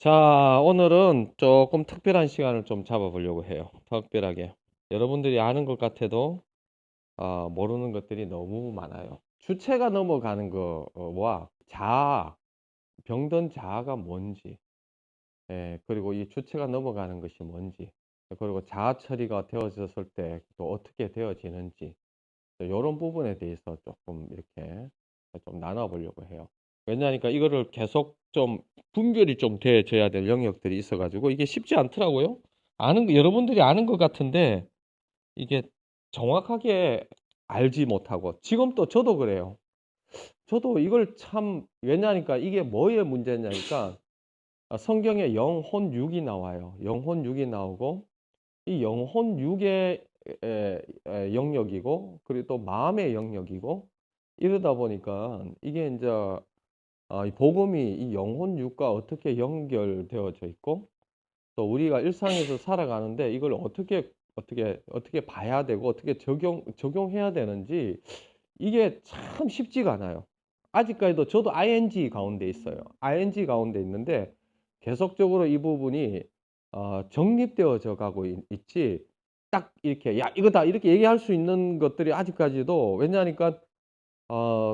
자, 오늘은 조금 특별한 시간을 좀 잡아보려고 해요. 특별하게. 여러분들이 아는 것 같아도 모르는 것들이 너무 많아요. 주체가 넘어가는 거와 자아, 병든 자아가 뭔지, 그리고 이 주체가 넘어가는 것이 뭔지, 그리고 자아 처리가 되어졌을 때 또 어떻게 되어지는지, 이런 부분에 대해서 조금 이렇게 좀 나눠보려고 해요. 왜냐하니까 이거를 계속 좀 분별이 좀 돼져야 될 영역들이 있어가지고 이게 쉽지 않더라고요. 여러분들이 아는 것 같은데 이게 정확하게 알지 못하고 지금 또 저도 그래요. 저도 이걸 참 왜냐하니까 이게 뭐의 문제냐니까 성경에 영혼 육이 나와요. 영혼 육이 나오고 이 영혼 육의 영역이고 그리고 또 마음의 영역이고 이러다 보니까 이게 이제 이 복음이 이 영혼 육과 어떻게 연결되어져 있고 또 우리가 일상에서 살아가는데 이걸 어떻게 봐야 되고 어떻게 적용해야 되는지 이게 참 쉽지가 않아요. 아직까지도 저도 ing 가운데 있어요. ing 가운데 있는데 계속적으로 이 부분이 정립되어져 가고 있지 딱 이렇게 야 이거다 이렇게 얘기할 수 있는 것들이 아직까지도 왜냐하니까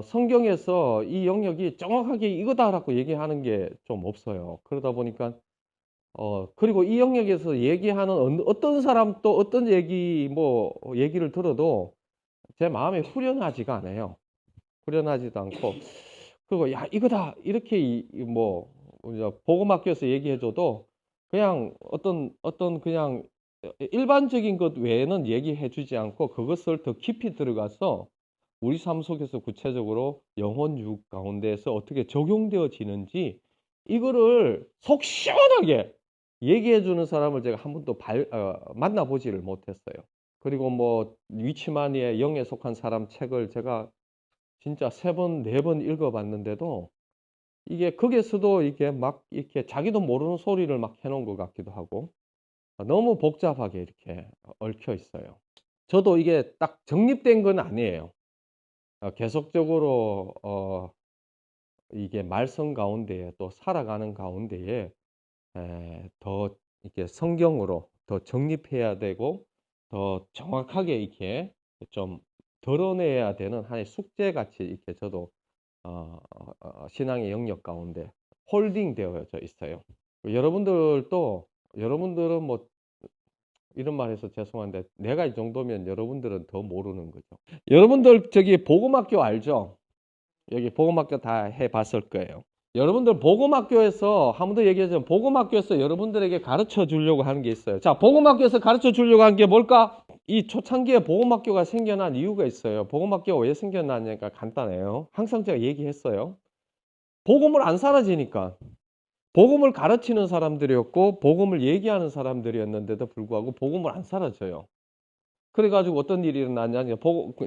성경에서 이 영역이 정확하게 이거다라고 얘기하는 게 좀 없어요. 그러다 보니까 그리고 이 영역에서 얘기하는 어떤 사람 또 어떤 얘기를 들어도 제 마음에 후련하지가 않아요. 후련하지도 않고 그리고 야 이거다 이렇게 이제 복음학교에서 얘기해줘도 그냥 어떤 그냥 일반적인 것 외에는 얘기해주지 않고 그것을 더 깊이 들어가서 우리 삶 속에서 구체적으로 영혼 육 가운데에서 어떻게 적용되어지는지 이거를 속 시원하게 얘기해주는 사람을 제가 한 번도 만나보지를 못했어요. 그리고 뭐 위치만이의 영에 속한 사람 책을 제가 진짜 3번, 4번 읽어봤는데도 이게 거기에서도 이게 막 이렇게 자기도 모르는 소리를 막 해놓은 것 같기도 하고 너무 복잡하게 이렇게 얽혀 있어요. 저도 이게 딱 정립된 건 아니에요. 계속적으로 이게 말씀 가운데에 또 살아가는 가운데에 더 이렇게 성경으로 더 정립해야 되고 더 정확하게 이렇게 좀 드러내야 되는 하나의 숙제 같이 이렇게 저도 신앙의 영역 가운데 홀딩 되어져 있어요. 여러분들은 뭐 이런 말 해서 죄송한데 내가 이 정도면 여러분들은 더 모르는 거죠. 여러분들 저기 복음학교 알죠? 여기 복음학교 다 해봤을 거예요. 여러분들 복음학교에서 한 번 더 얘기하자면 복음학교에서 여러분들에게 가르쳐 주려고 하는 게 있어요. 자, 복음학교에서 가르쳐 주려고 하는 게 뭘까? 이 초창기에 복음학교가 생겨난 이유가 있어요. 복음학교가 왜 생겨났냐니까 간단해요. 항상 제가 얘기했어요. 복음을 안 사라지니까. 복음을 가르치는 사람들이었고 복음을 얘기하는 사람들이었는데도 불구하고 복음을 안 사라져요. 그래가지고 어떤 일이 일어났냐,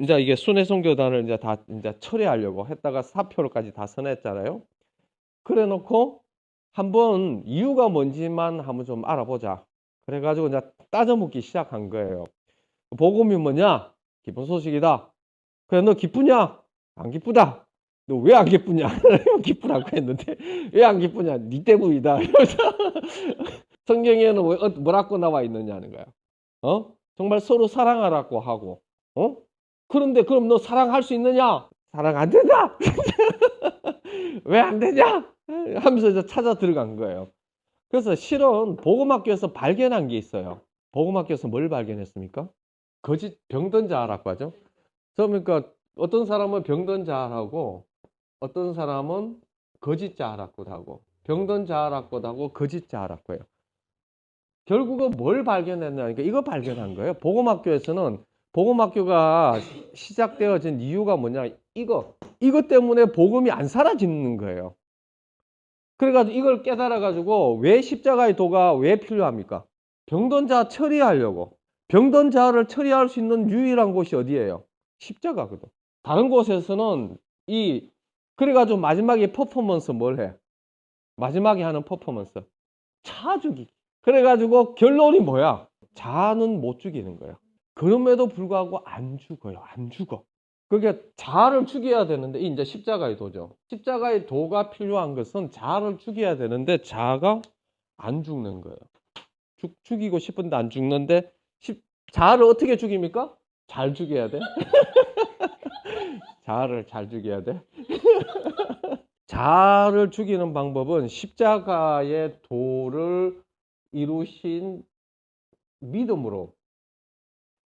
이제 이게 순회선교단을 이제 다 이제 철회하려고 했다가 사표로까지 다 써냈잖아요. 그래 놓고 한번 이유가 뭔지만 한번 좀 알아보자. 그래가지고 이제 따져 묻기 시작한 거예요. 복음이 뭐냐? 기쁜 소식이다. 그래, 너 기쁘냐? 안 기쁘다. 너 왜 안 기쁘냐? 기쁘라고 했는데 왜 안 기쁘냐? 니 때문이다. 성경에는 뭐라고 나와 있느냐는 거야. 정말 서로 사랑하라고 하고, 그런데 그럼 너 사랑할 수 있느냐? 사랑 안 된다. 왜 안 되냐? 하면서 이제 찾아 들어간 거예요. 그래서 실은 복음학교에서 발견한 게 있어요. 복음학교에서 뭘 발견했습니까? 거짓 병든 자라고 하죠. 그러니까 어떤 사람은 병든 자라고 어떤 사람은 거짓 자라고 하고 병든 자라고 하고 거짓 자라고 해요. 결국은 뭘 발견했냐니까 이거 발견한 거예요. 복음학교에서는 복음학교가 시작되어진 이유가 뭐냐? 이것 때문에 복음이 안 사라지는 거예요. 그래가지고 이걸 깨달아가지고 왜 십자가의 도가 왜 필요합니까? 병든 자 처리하려고. 병든 자를 처리할 수 있는 유일한 곳이 어디예요? 십자가거든. 다른 곳에서는 그래가지고 마지막에 퍼포먼스 뭘 해? 마지막에 하는 퍼포먼스. 차 죽이기. 그래가지고 결론이 뭐야? 자는 못 죽이는 거야. 그럼에도 불구하고 안 죽어요. 안 죽어. 그게 자아를 죽여야 되는데 이제 십자가의 도죠. 십자가의 도가 필요한 것은 자아를 죽여야 되는데 자아가 안 죽는 거예요. 죽이고 싶은데 안 죽는데 자아를 어떻게 죽입니까? 잘 죽여야 돼. 자아를 잘 죽여야 돼. 자아를 죽이는 방법은 십자가의 도를 이루신 믿음으로.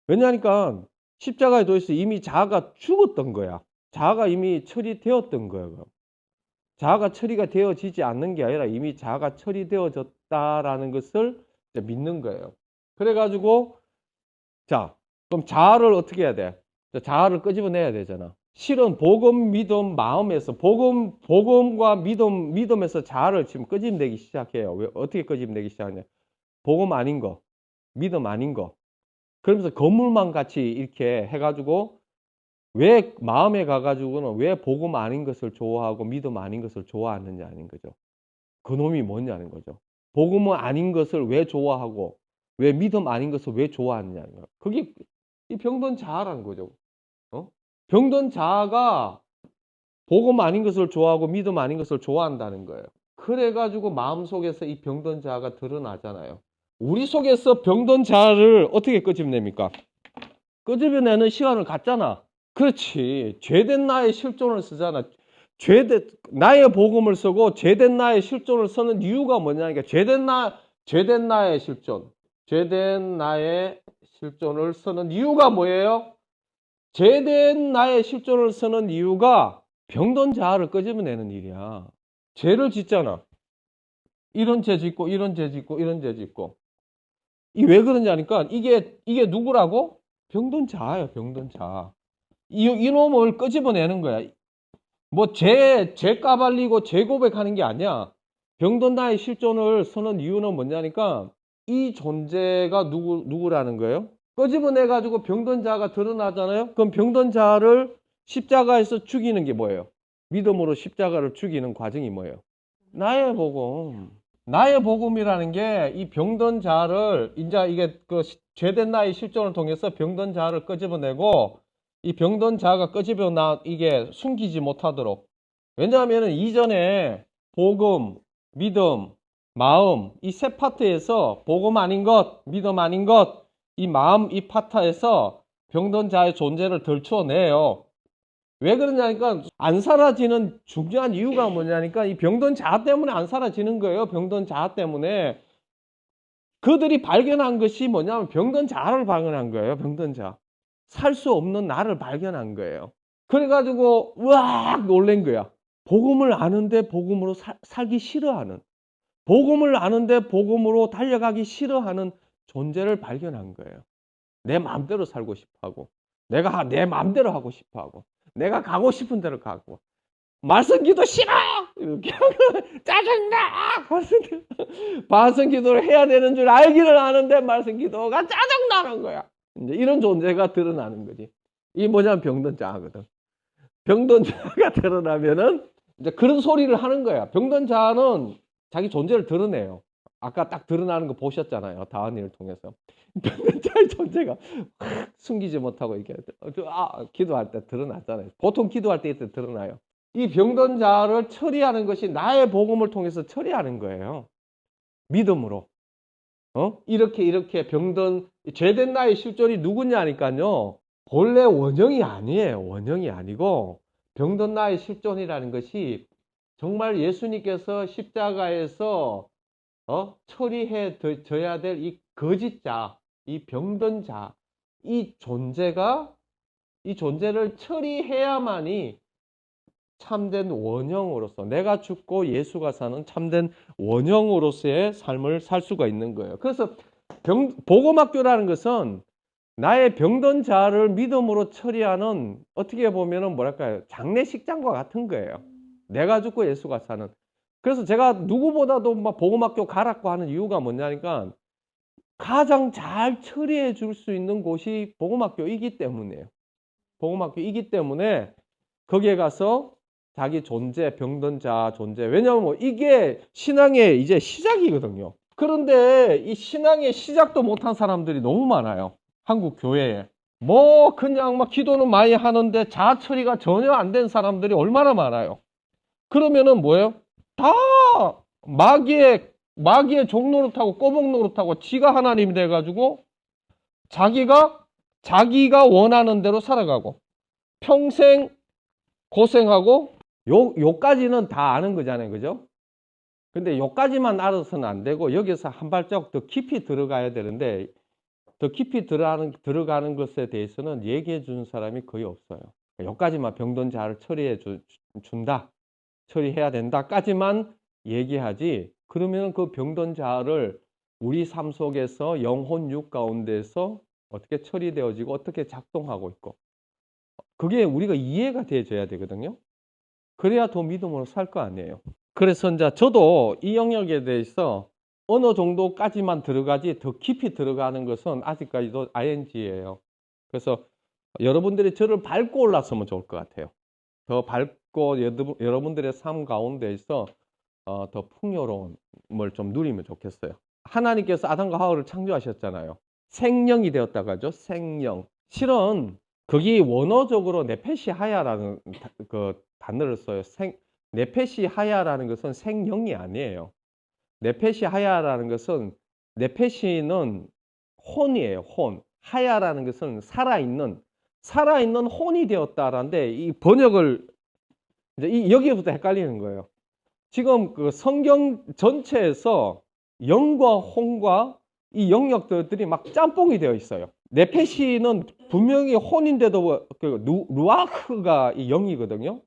왜냐하니까 십자가의 도에서 이미 자아가 죽었던 거야. 자아가 이미 처리되었던 거예요. 자아가 처리가 되어지지 않는 게 아니라 이미 자아가 처리되어졌다라는 것을 믿는 거예요. 그래가지고 자, 그럼 자아를 어떻게 해야 돼? 자아를 끄집어내야 되잖아. 실은 복음, 믿음, 마음에서 복음과 믿음에서 자아를 지금 끄집어내기 시작해요. 왜 어떻게 끄집어내기 시작하냐? 복음 아닌 거, 믿음 아닌 거. 그러면서 건물만 같이 이렇게 해가지고 왜 마음에 가가지고는 왜 복음 아닌 것을 좋아하고 믿음 아닌 것을 좋아하느냐는 거죠. 그놈이 뭐냐는 거죠. 복음은 아닌 것을 왜 좋아하고 왜 믿음 아닌 것을 왜 좋아하느냐는 거예요. 그게 이 병든 자아라는 거죠. 병든 자아가 복음 아닌 것을 좋아하고 믿음 아닌 것을 좋아한다는 거예요. 그래가지고 마음속에서 이 병든 자아가 드러나잖아요. 우리 속에서 병든 자아를 어떻게 끄집어냅니까? 끄집어내는 시간을 갖잖아. 그렇지. 죄된 나의 실존을 쓰잖아. 나의 복음을 쓰고 죄된 나의 실존을 쓰는 이유가 뭐냐니까 죄된 나의 실존. 죄된 나의 실존을 쓰는 이유가 뭐예요? 죄된 나의 실존을 쓰는 이유가 병든 자아를 끄집어내는 일이야. 죄를 짓잖아. 이런 죄 짓고 이런 죄 짓고 이런 죄 짓고. 이 왜 그러냐니까 이게 누구라고? 병든 자아야, 병든 자아. 이놈을 끄집어내는 거야. 뭐 죄 까발리고 죄 고백하는 게 아니야. 병든 나의 실존을 쓰는 이유는 뭐냐니까 이 존재가 누구라는 거예요? 끄집어내 가지고 병든 자가 드러나잖아요. 그럼 병든 자를 십자가에서 죽이는 게 뭐예요? 믿음으로 십자가를 죽이는 과정이 뭐예요? 나의 복음. 나의 복음이라는 게 이 병든 자를 이제 이게 그 죄된 나의 실존을 통해서 병든 자를 끄집어내고 이 병든 자가 끄집어나 이게 숨기지 못하도록. 왜냐하면 이전에 복음, 믿음, 마음 이 세 파트에서 복음 아닌 것, 믿음 아닌 것, 이 마음 이 파트에서 병든 자의 존재를 덜추어내요. 왜 그러냐니까 안 사라지는 중요한 이유가 뭐냐니까 이 병든 자아 때문에 안 사라지는 거예요. 병든 자아 때문에. 그들이 발견한 것이 뭐냐면 병든 자아를 발견한 거예요. 병든 자아. 살 수 없는 나를 발견한 거예요. 그래가지고 으악 놀란 거야. 복음을 아는데 복음으로 살기 싫어하는, 복음을 아는데 복음으로 달려가기 싫어하는 존재를 발견한 거예요. 내 마음대로 살고 싶어하고 내가 내 마음대로 하고 싶어하고 내가 가고 싶은 대로 가고 말씀 기도 싫어! 이렇게 짜증나! 말씀 기도를 해야 되는 줄 알기를 아는데 말씀 기도가 짜증나는 거야. 이제 이런 존재가 드러나는 거지. 이게 뭐냐면 병든 자아거든. 병든 자아가 드러나면은 이제 그런 소리를 하는 거야. 병든 자아는 자기 존재를 드러내요. 아까 딱 드러나는 거 보셨잖아요. 다은이를 통해서. 병든 자의 존재가 숨기지 못하고 이렇게 기도할 때 드러났잖아요. 보통 기도할 때 이때 드러나요. 이 병든 자를 처리하는 것이 나의 복음을 통해서 처리하는 거예요. 믿음으로. 이렇게 병든 죄된 나의 실존이 누구냐니까요. 본래 원형이 아니에요. 원형이 아니고 병든 나의 실존이라는 것이 정말 예수님께서 십자가에서 처리해 줘야 될 이 거짓자, 이 병든 자, 이 존재를 처리해야만이 참된 원형으로서 내가 죽고 예수가 사는 참된 원형으로서의 삶을 살 수가 있는 거예요. 그래서 복음학교라는 것은 나의 병든 자를 믿음으로 처리하는 어떻게 보면은 뭐랄까요? 장례식장과 같은 거예요. 내가 죽고 예수가 사는. 그래서 제가 누구보다도 막 복음학교 가라고 하는 이유가 뭐냐니까 가장 잘 처리해 줄 수 있는 곳이 복음학교이기 때문이에요. 복음학교이기 때문에 거기에 가서 자기 존재, 병든 자 존재. 왜냐하면 뭐 이게 신앙의 이제 시작이거든요. 그런데 이 신앙의 시작도 못한 사람들이 너무 많아요. 한국 교회에. 뭐 그냥 막 기도는 많이 하는데 자아 처리가 전혀 안 된 사람들이 얼마나 많아요. 그러면은 뭐예요? 다 마귀의 마귀의 종노릇하고 꼬북노릇하고 지가 하나님이 돼가지고 자기가 원하는 대로 살아가고 평생 고생하고 요까지는 다 아는 거잖아요. 그죠? 근데 요까지만 알아서는 안 되고 여기서 한 발짝 더 깊이 들어가야 되는데 더 깊이 들어가는 것에 대해서는 얘기해 주는 사람이 거의 없어요. 요까지만 병든 자를 처리해 준다. 처리해야 된다까지만 얘기하지. 그러면 그 병든 자를 우리 삶 속에서 영혼 육 가운데서 어떻게 처리되어지고 어떻게 작동하고 있고 그게 우리가 이해가 되어져야 되거든요. 그래야 더 믿음으로 살 거 아니에요. 그래서 이제 저도 이 영역에 대해서 어느 정도까지만 들어가지 더 깊이 들어가는 것은 아직까지도 ING예요. 그래서 여러분들이 저를 밟고 올랐으면 좋을 것 같아요. 더 밟고 여러분들의 삶 가운데에서 더 풍요로움을 좀 누리면 좋겠어요. 하나님께서 아담과 하와를 창조하셨잖아요. 생령이 되었다고 하죠. 생령. 실은 거기 원어적으로 네페시 하야라는 그 단어를 써요. 네페시 하야라는 것은 생령이 아니에요. 네페시 하야라는 것은 네페시는 혼이에요. 혼. 하야라는 것은 살아있는 혼이 되었다라는데 이 번역을 이제 여기부터 헷갈리는 거예요. 지금 그 성경 전체에서 영과 혼과 이 영역들이 막 짬뽕이 되어 있어요. 네페시는 분명히 혼인데도 그 루아흐가 이 영이거든요.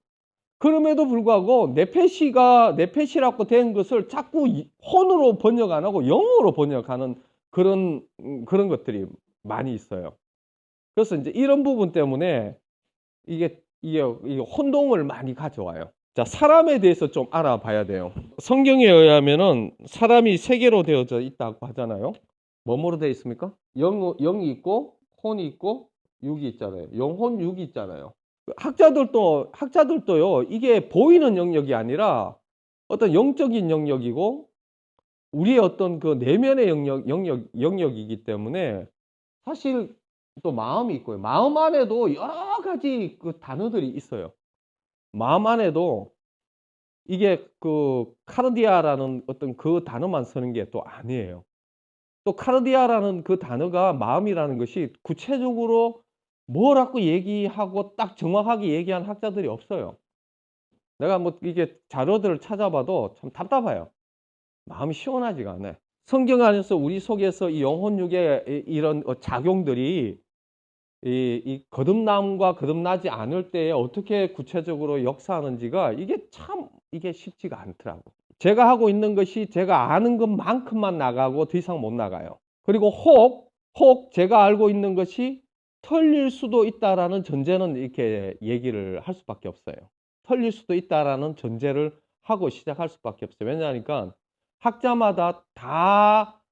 그럼에도 불구하고 네페시라고 된 것을 자꾸 혼으로 번역 안 하고 영으로 번역하는 그런 것들이 많이 있어요. 그래서 이제 이런 부분 때문에 이게 혼동을 많이 가져와요. 자, 사람에 대해서 좀 알아봐야 돼요. 성경에 의하면은 사람이 세 개로 되어져 있다고 하잖아요. 뭐뭐로 되어 있습니까? 영이 있고 혼이 있고 육이 있잖아요. 영혼 육이 있잖아요. 학자들도요, 이게 보이는 영역이 아니라 어떤 영적인 영역이고 우리의 어떤 그 내면의 영역이기 때문에 사실 또 마음이 있고요. 마음 안에도 여러 가지 그 단어들이 있어요. 마음 안에도 이게 그 카르디아라는 어떤 그 단어만 쓰는 게 또 아니에요. 또 카르디아라는 그 단어가 마음이라는 것이 구체적으로 뭐라고 얘기하고 딱 정확하게 얘기한 학자들이 없어요. 내가 뭐 이게 자료들을 찾아봐도 참 답답해요. 마음이 시원하지가 않아요. 성경 안에서 우리 속에서 이 영혼육의 이런 작용들이 이 거듭남과 거듭나지 않을 때에 어떻게 구체적으로 역사하는지가 이게 쉽지가 않더라고. 제가 하고 있는 것이 제가 아는 것만큼만 나가고 더 이상 못 나가요. 그리고 혹 제가 알고 있는 것이 틀릴 수도 있다라는 전제는 이렇게 얘기를 할 수밖에 없어요. 틀릴 수도 있다라는 전제를 하고 시작할 수밖에 없어요. 왜냐하니까 학자마다 다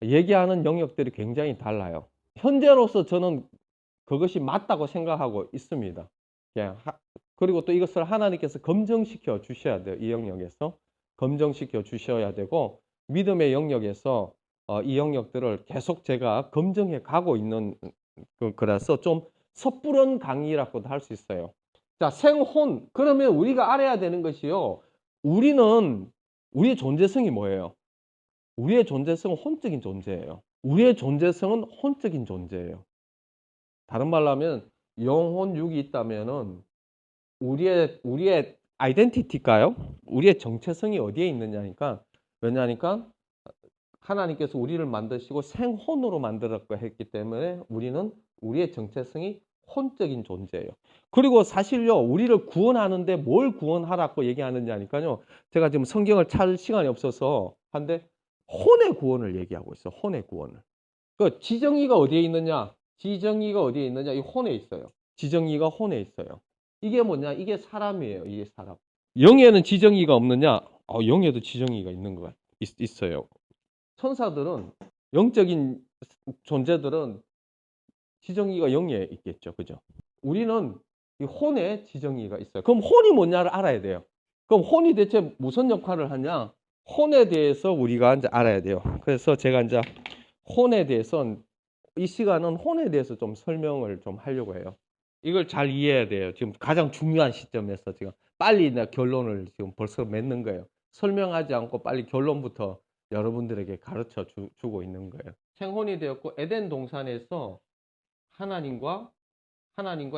얘기하는 영역들이 굉장히 달라요. 현재로서 저는 그것이 맞다고 생각하고 있습니다. 그리고 또 이것을 하나님께서 검증시켜 주셔야 돼요. 이 영역에서 검증시켜 주셔야 되고 믿음의 영역에서 이 영역들을 계속 제가 검증해 가고 있는 거라서 좀 섣부른 강의라고도 할 수 있어요. 자, 생혼. 그러면 우리가 알아야 되는 것이요. 우리의 존재성이 뭐예요? 우리의 존재성은 혼적인 존재예요. 우리의 존재성은 혼적인 존재예요. 다른 말로 하면 영혼 육이 있다면은 우리의 아이덴티티일까요? 우리의 정체성이 어디에 있느냐니까. 왜냐하니까 하나님께서 우리를 만드시고 생혼으로 만들었고 했기 때문에 우리의 정체성이 혼적인 존재예요. 그리고 사실요, 우리를 구원하는데 뭘 구원하라고 얘기하느냐니까요. 제가 지금 성경을 찾을 시간이 없어서 한데 혼의 구원을 얘기하고 있어요. 혼의 구원을. 그 지정의가 어디에 있느냐? 지정의가 어디에 있느냐? 이 혼에 있어요. 지정의가 혼에 있어요. 이게 뭐냐? 이게 사람이에요. 이게 사람. 영에는 지정의가 없느냐? 영에도 지정의가 있는 거가 있어요. 천사들은 영적인 존재들은 지정의가 영에 있겠죠. 그죠? 우리는 이 혼에 지정의가 있어요. 그럼 혼이 뭐냐를 알아야 돼요. 그럼 혼이 대체 무슨 역할을 하냐? 혼에 대해서 우리가 이제 알아야 돼요. 그래서 제가 이제 혼에 대해서는 이 시간은 혼에 대해서 좀 설명을 좀 하려고 해요. 이걸 잘 이해해야 돼요. 지금 가장 중요한 시점에서 지금 빨리 결론을 지금 벌써 맺는 거예요. 설명하지 않고 빨리 결론부터 여러분들에게 가르쳐 주고 있는 거예요. 생혼이 되었고 에덴 동산에서 하나님과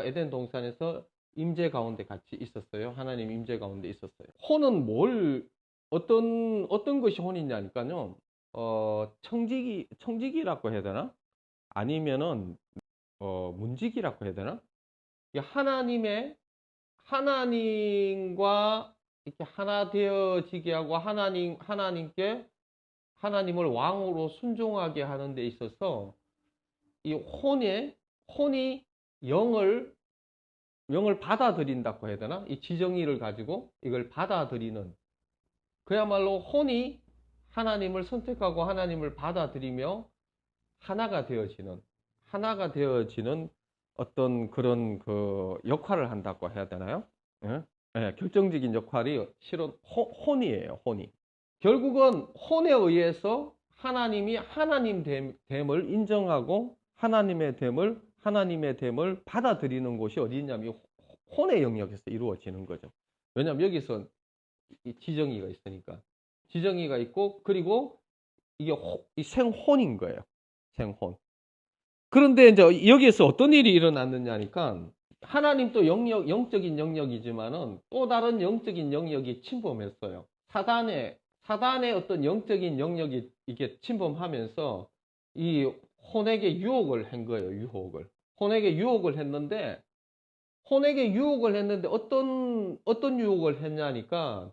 에덴 동산에서 임재 가운데 같이 있었어요. 하나님 임재 가운데 있었어요. 혼은 어떤 것이 혼이냐니까요. 청지기라고 해야 되나? 아니면은 문지기라고 해야 되나? 하나님과 이렇게 하나 되어지게 하고 하나님을 왕으로 순종하게 하는 데 있어서 이 혼이 영을 받아들인다고 해야 되나? 이 지정의를 가지고 이걸 받아들이는, 그야말로 혼이 하나님을 선택하고 하나님을 받아들이며 하나가 되어지는 어떤 그런 그 역할을 한다고 해야 되나요? 예? 예, 결정적인 역할이 실은 혼이에요, 혼이. 결국은 혼에 의해서 하나님이 하나님됨을 인정하고 하나님의 됨을 받아들이는 곳이 어디 있냐면 혼의 영역에서 이루어지는 거죠. 왜냐하면 여기서 지정의가 있으니까. 지정의가 있고, 그리고 이게 생혼인 거예요. 생혼. 그런데 이제 여기에서 어떤 일이 일어났느냐니까, 하나님도 영적인 영역이지만은 또 다른 영적인 영역이 침범했어요. 사단의 어떤 영적인 영역이 이게 침범하면서 이 혼에게 유혹을 한 거예요. 혼에게 유혹을 했는데 어떤 유혹을 했냐니까,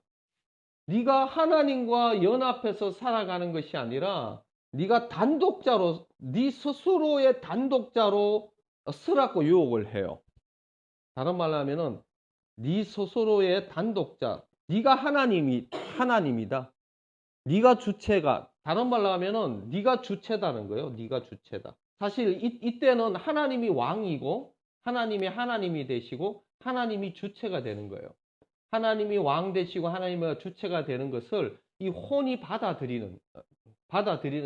네가 하나님과 연합해서 살아가는 것이 아니라 네가 네 스스로의 단독자로 쓰라고 유혹을 해요. 다른 말로 하면은 네 스스로의 단독자, 네가 하나님이다. 네가 주체가, 다른 말로 하면은 네가 주체다는 거예요. 네가 주체다. 사실 이때는 하나님이 왕이고 하나님이 되시고 하나님이 주체가 되는 거예요. 하나님이 왕 되시고 하나님의 주체가 되는 것을 이 혼이 받아들이는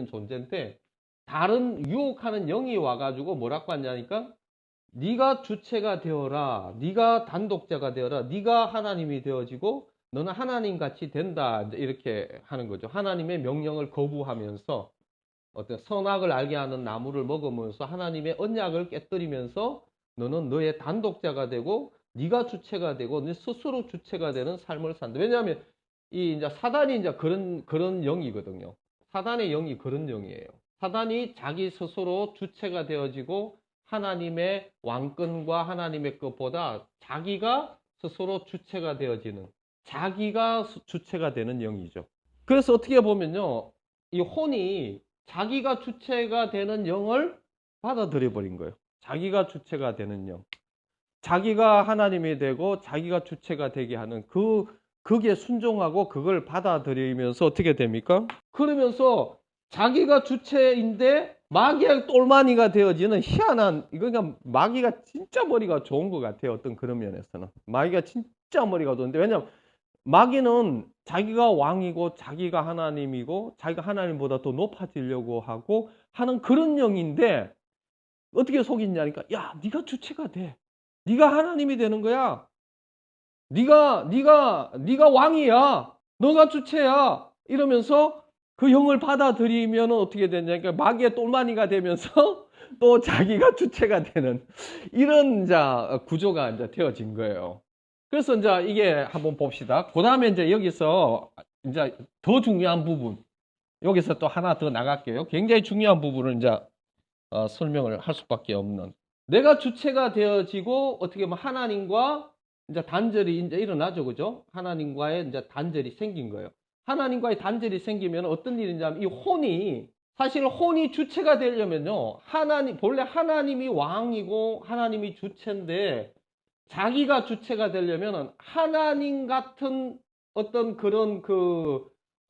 존재인데, 다른 유혹하는 영이 와가지고 뭐라고 하냐니까, 네가 주체가 되어라, 네가 단독자가 되어라, 네가 하나님이 되어지고 너는 하나님같이 된다, 이렇게 하는 거죠. 하나님의 명령을 거부하면서 어떤 선악을 알게 하는 나무를 먹으면서 하나님의 언약을 깨뜨리면서 너는 너의 단독자가 되고 네가 주체가 되고 네 스스로 주체가 되는 삶을 산다. 왜냐하면 이제 사단이 이제 그런 영이거든요. 사단의 영이 그런 영이에요. 사단이 자기 스스로 주체가 되어지고 하나님의 왕권과 하나님의 것보다 자기가 스스로 주체가 되어지는, 자기가 주체가 되는 영이죠. 그래서 어떻게 보면요, 이 혼이 자기가 주체가 되는 영을 받아들여 버린 거예요. 자기가 주체가 되는 영, 자기가 하나님이 되고 자기가 주체가 되게 하는 그게 순종하고 그걸 받아들이면서 어떻게 됩니까? 그러면서 자기가 주체인데 마귀의 똘마니가 되어지는 희한한, 그러니까 마귀가 진짜 머리가 좋은 것 같아요. 어떤 그런 면에서는 마귀가 진짜 머리가 좋은데, 왜냐면 마귀는 자기가 왕이고 자기가 하나님이고 자기가 하나님보다 더 높아지려고 하고 하는 그런 영인데, 어떻게 속이냐니까, 야, 네가 주체가 돼. 네가 하나님이 되는 거야. 네가 왕이야. 너가 주체야. 이러면서 그 영을 받아들이면 어떻게 되냐니까, 마귀의 똘마니가 되면서 또 자기가 주체가 되는 이런 구조가 이제 되어진 거예요. 그래서 이제 이게 한번 봅시다. 그 다음에 이제 여기서 이제 더 중요한 부분, 여기서 또 하나 더 나갈게요. 굉장히 중요한 부분을 이제 설명을 할 수밖에 없는, 내가 주체가 되어지고 어떻게 보면 하나님과 이제 단절이 이제 일어나죠, 그죠? 하나님과의 이제 단절이 생긴 거예요. 하나님과의 단절이 생기면 어떤 일이냐면, 사실 혼이 주체가 되려면요, 본래 하나님이 왕이고 하나님이 주체인데, 자기가 주체가 되려면 하나님 같은 어떤 그런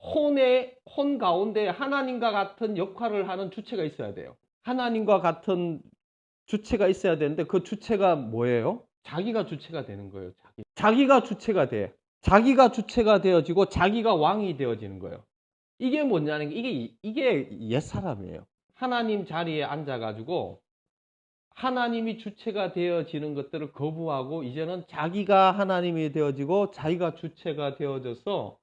혼 가운데 하나님과 같은 역할을 하는 주체가 있어야 돼요. 하나님과 같은 주체가 있어야 되는데, 그 주체가 뭐예요? 자기가 주체가 되는 거예요. 자기가 주체가 돼. 자기가 주체가 되어지고 자기가 왕이 되어지는 거예요. 이게 뭐냐는 게, 이게 옛사람이에요. 하나님 자리에 앉아가지고 하나님이 주체가 되어지는 것들을 거부하고 이제는 자기가 하나님이 되어지고 자기가 주체가 되어져서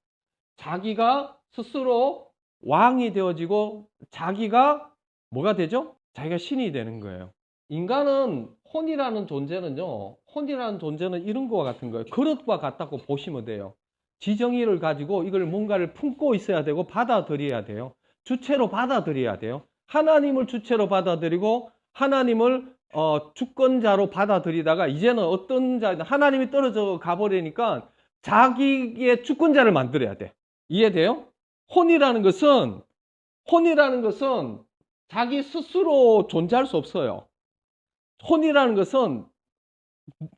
자기가 스스로 왕이 되어지고 자기가 뭐가 되죠? 자기가 신이 되는 거예요. 인간은 혼이라는 존재는요. 혼이라는 존재는 이런 거와 같은 거예요. 그릇과 같다고 보시면 돼요. 지정의를 가지고 이걸 뭔가를 품고 있어야 되고 받아들여야 돼요. 주체로 받아들여야 돼요. 하나님을 주체로 받아들이고 하나님을 주권자로 받아들이다가 이제는 어떤 자, 하나님이 떨어져 가버리니까 자기의 주권자를 만들어야 돼. 이해돼요? 혼이라는 것은 자기 스스로 존재할 수 없어요. 혼이라는 것은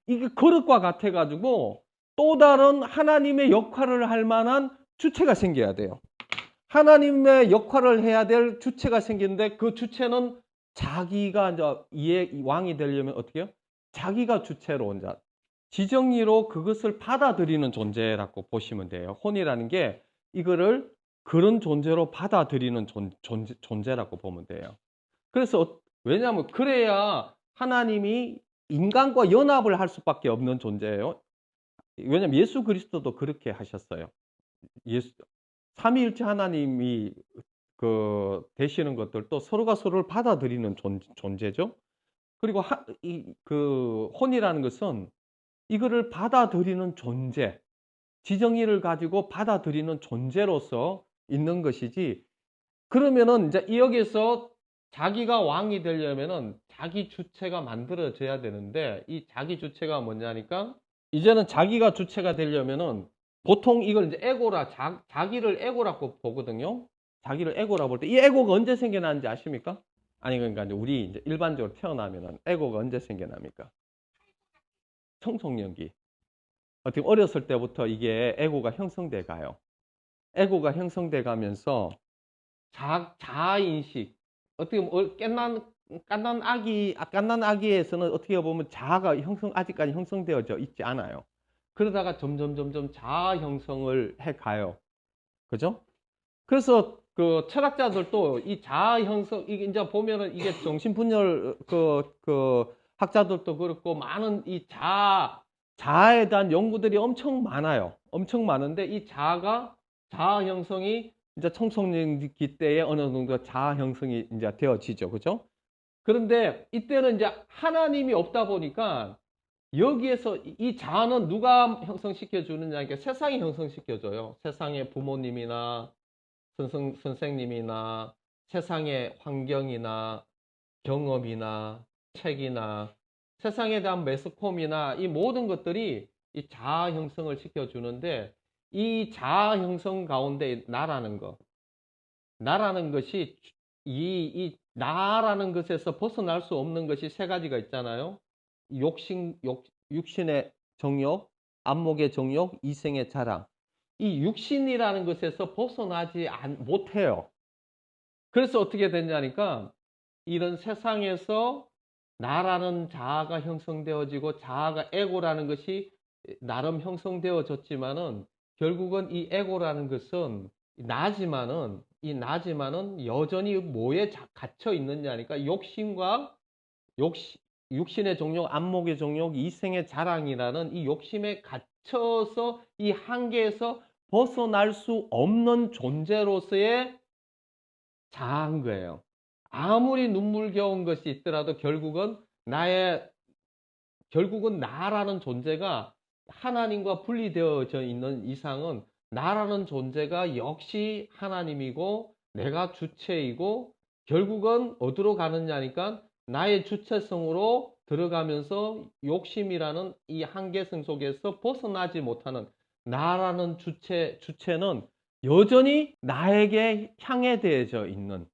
이게 그릇과 같아 가지고 또 다른 하나님의 역할을 할 만한 주체가 생겨야 돼요. 하나님의 역할을 해야 될 주체가 생기는데 그 주체는 자기가 이제 왕이 되려면 어떻게 해요? 자기가 주체로 이제 지정의로 그것을 받아들이는 존재라고 보시면 돼요. 혼이라는 게 이거를 그런 존재로 받아들이는 존재라고 보면 돼요. 그래서 왜냐하면 그래야 하나님이 인간과 연합을 할 수밖에 없는 존재예요. 왜냐하면 예수 그리스도도 그렇게 하셨어요. 삼위일체 하나님이 되시는 것들도 서로가 서로를 받아들이는 존재죠. 그리고 그 혼이라는 것은 이거를 받아들이는 존재, 지정의를 가지고 받아들이는 존재로서 있는 것이지. 그러면은 이제 여기서 자기가 왕이 되려면은 자기 주체가 만들어져야 되는데 이 자기 주체가 뭐냐니까 이제는 자기가 주체가 되려면은 보통 이걸 이제 에고라 자기를 에고라고 보거든요. 자기를 에고라 볼 때 이 에고가 언제 생겨나는지 아십니까? 아니 그러니까 이제 우리 이제 일반적으로 태어나면은 에고가 언제 생겨납니까? 청소년기. 어떻게 어렸을 때부터 이게 에고가 형성돼 가요. 에고가 형성돼 가면서 자아인식. 어떻게 보면 깐난 아기에서는 어떻게 보면 자아가 아직까지 형성되어져 있지 않아요. 그러다가 점점 자아 형성을 해 가요. 그죠? 그래서 그 철학자들도 이 자아 형성, 이게 이제 보면은 이게 정신분열 학자들도 그렇고 많은 이 자아에 대한 연구들이 엄청 많아요. 엄청 많은데 이 자아 형성이 이제 청소년기 때에 어느 정도 자아 형성이 이제 되어지죠. 그죠? 그런데 이때는 이제 하나님이 없다 보니까 여기에서 이 자아는 누가 형성시켜 주느냐, 그러니까 세상이 형성시켜 줘요. 세상의 부모님이나 선생님이나 세상의 환경이나 경험이나 책이나 세상에 대한 매스컴이나 이 모든 것들이 이 자아 형성을 시켜주는데 이 자아 형성 가운데 나라는 것이 이 나라는 것에서 벗어날 수 없는 것이 세 가지가 있잖아요. 육신의 정욕, 안목의 정욕, 이생의 자랑. 이 육신이라는 것에서 벗어나지 못해요. 그래서 어떻게 됐냐니까 이런 세상에서 나라는 자아가 형성되어지고 자아가 에고라는 것이 나름 형성되어졌지만은 결국은 이 에고라는 것은 나지만은 여전히 뭐에 갇혀 있느냐니까 육신의 종욕, 안목의 종욕, 이생의 자랑이라는 이 욕심에 갇혀서 이 한계에서 벗어날 수 없는 존재로서의 자아인 거예요. 아무리 눈물겨운 것이 있더라도 결국은 나라는 존재가 하나님과 분리되어져 있는 이상은 나라는 존재가 역시 하나님이고 내가 주체이고 결국은 어디로 가느냐니까 나의 주체성으로 들어가면서 욕심이라는 이 한계성 속에서 벗어나지 못하는 나라는 주체는 여전히 나에게 향해 되어져 있는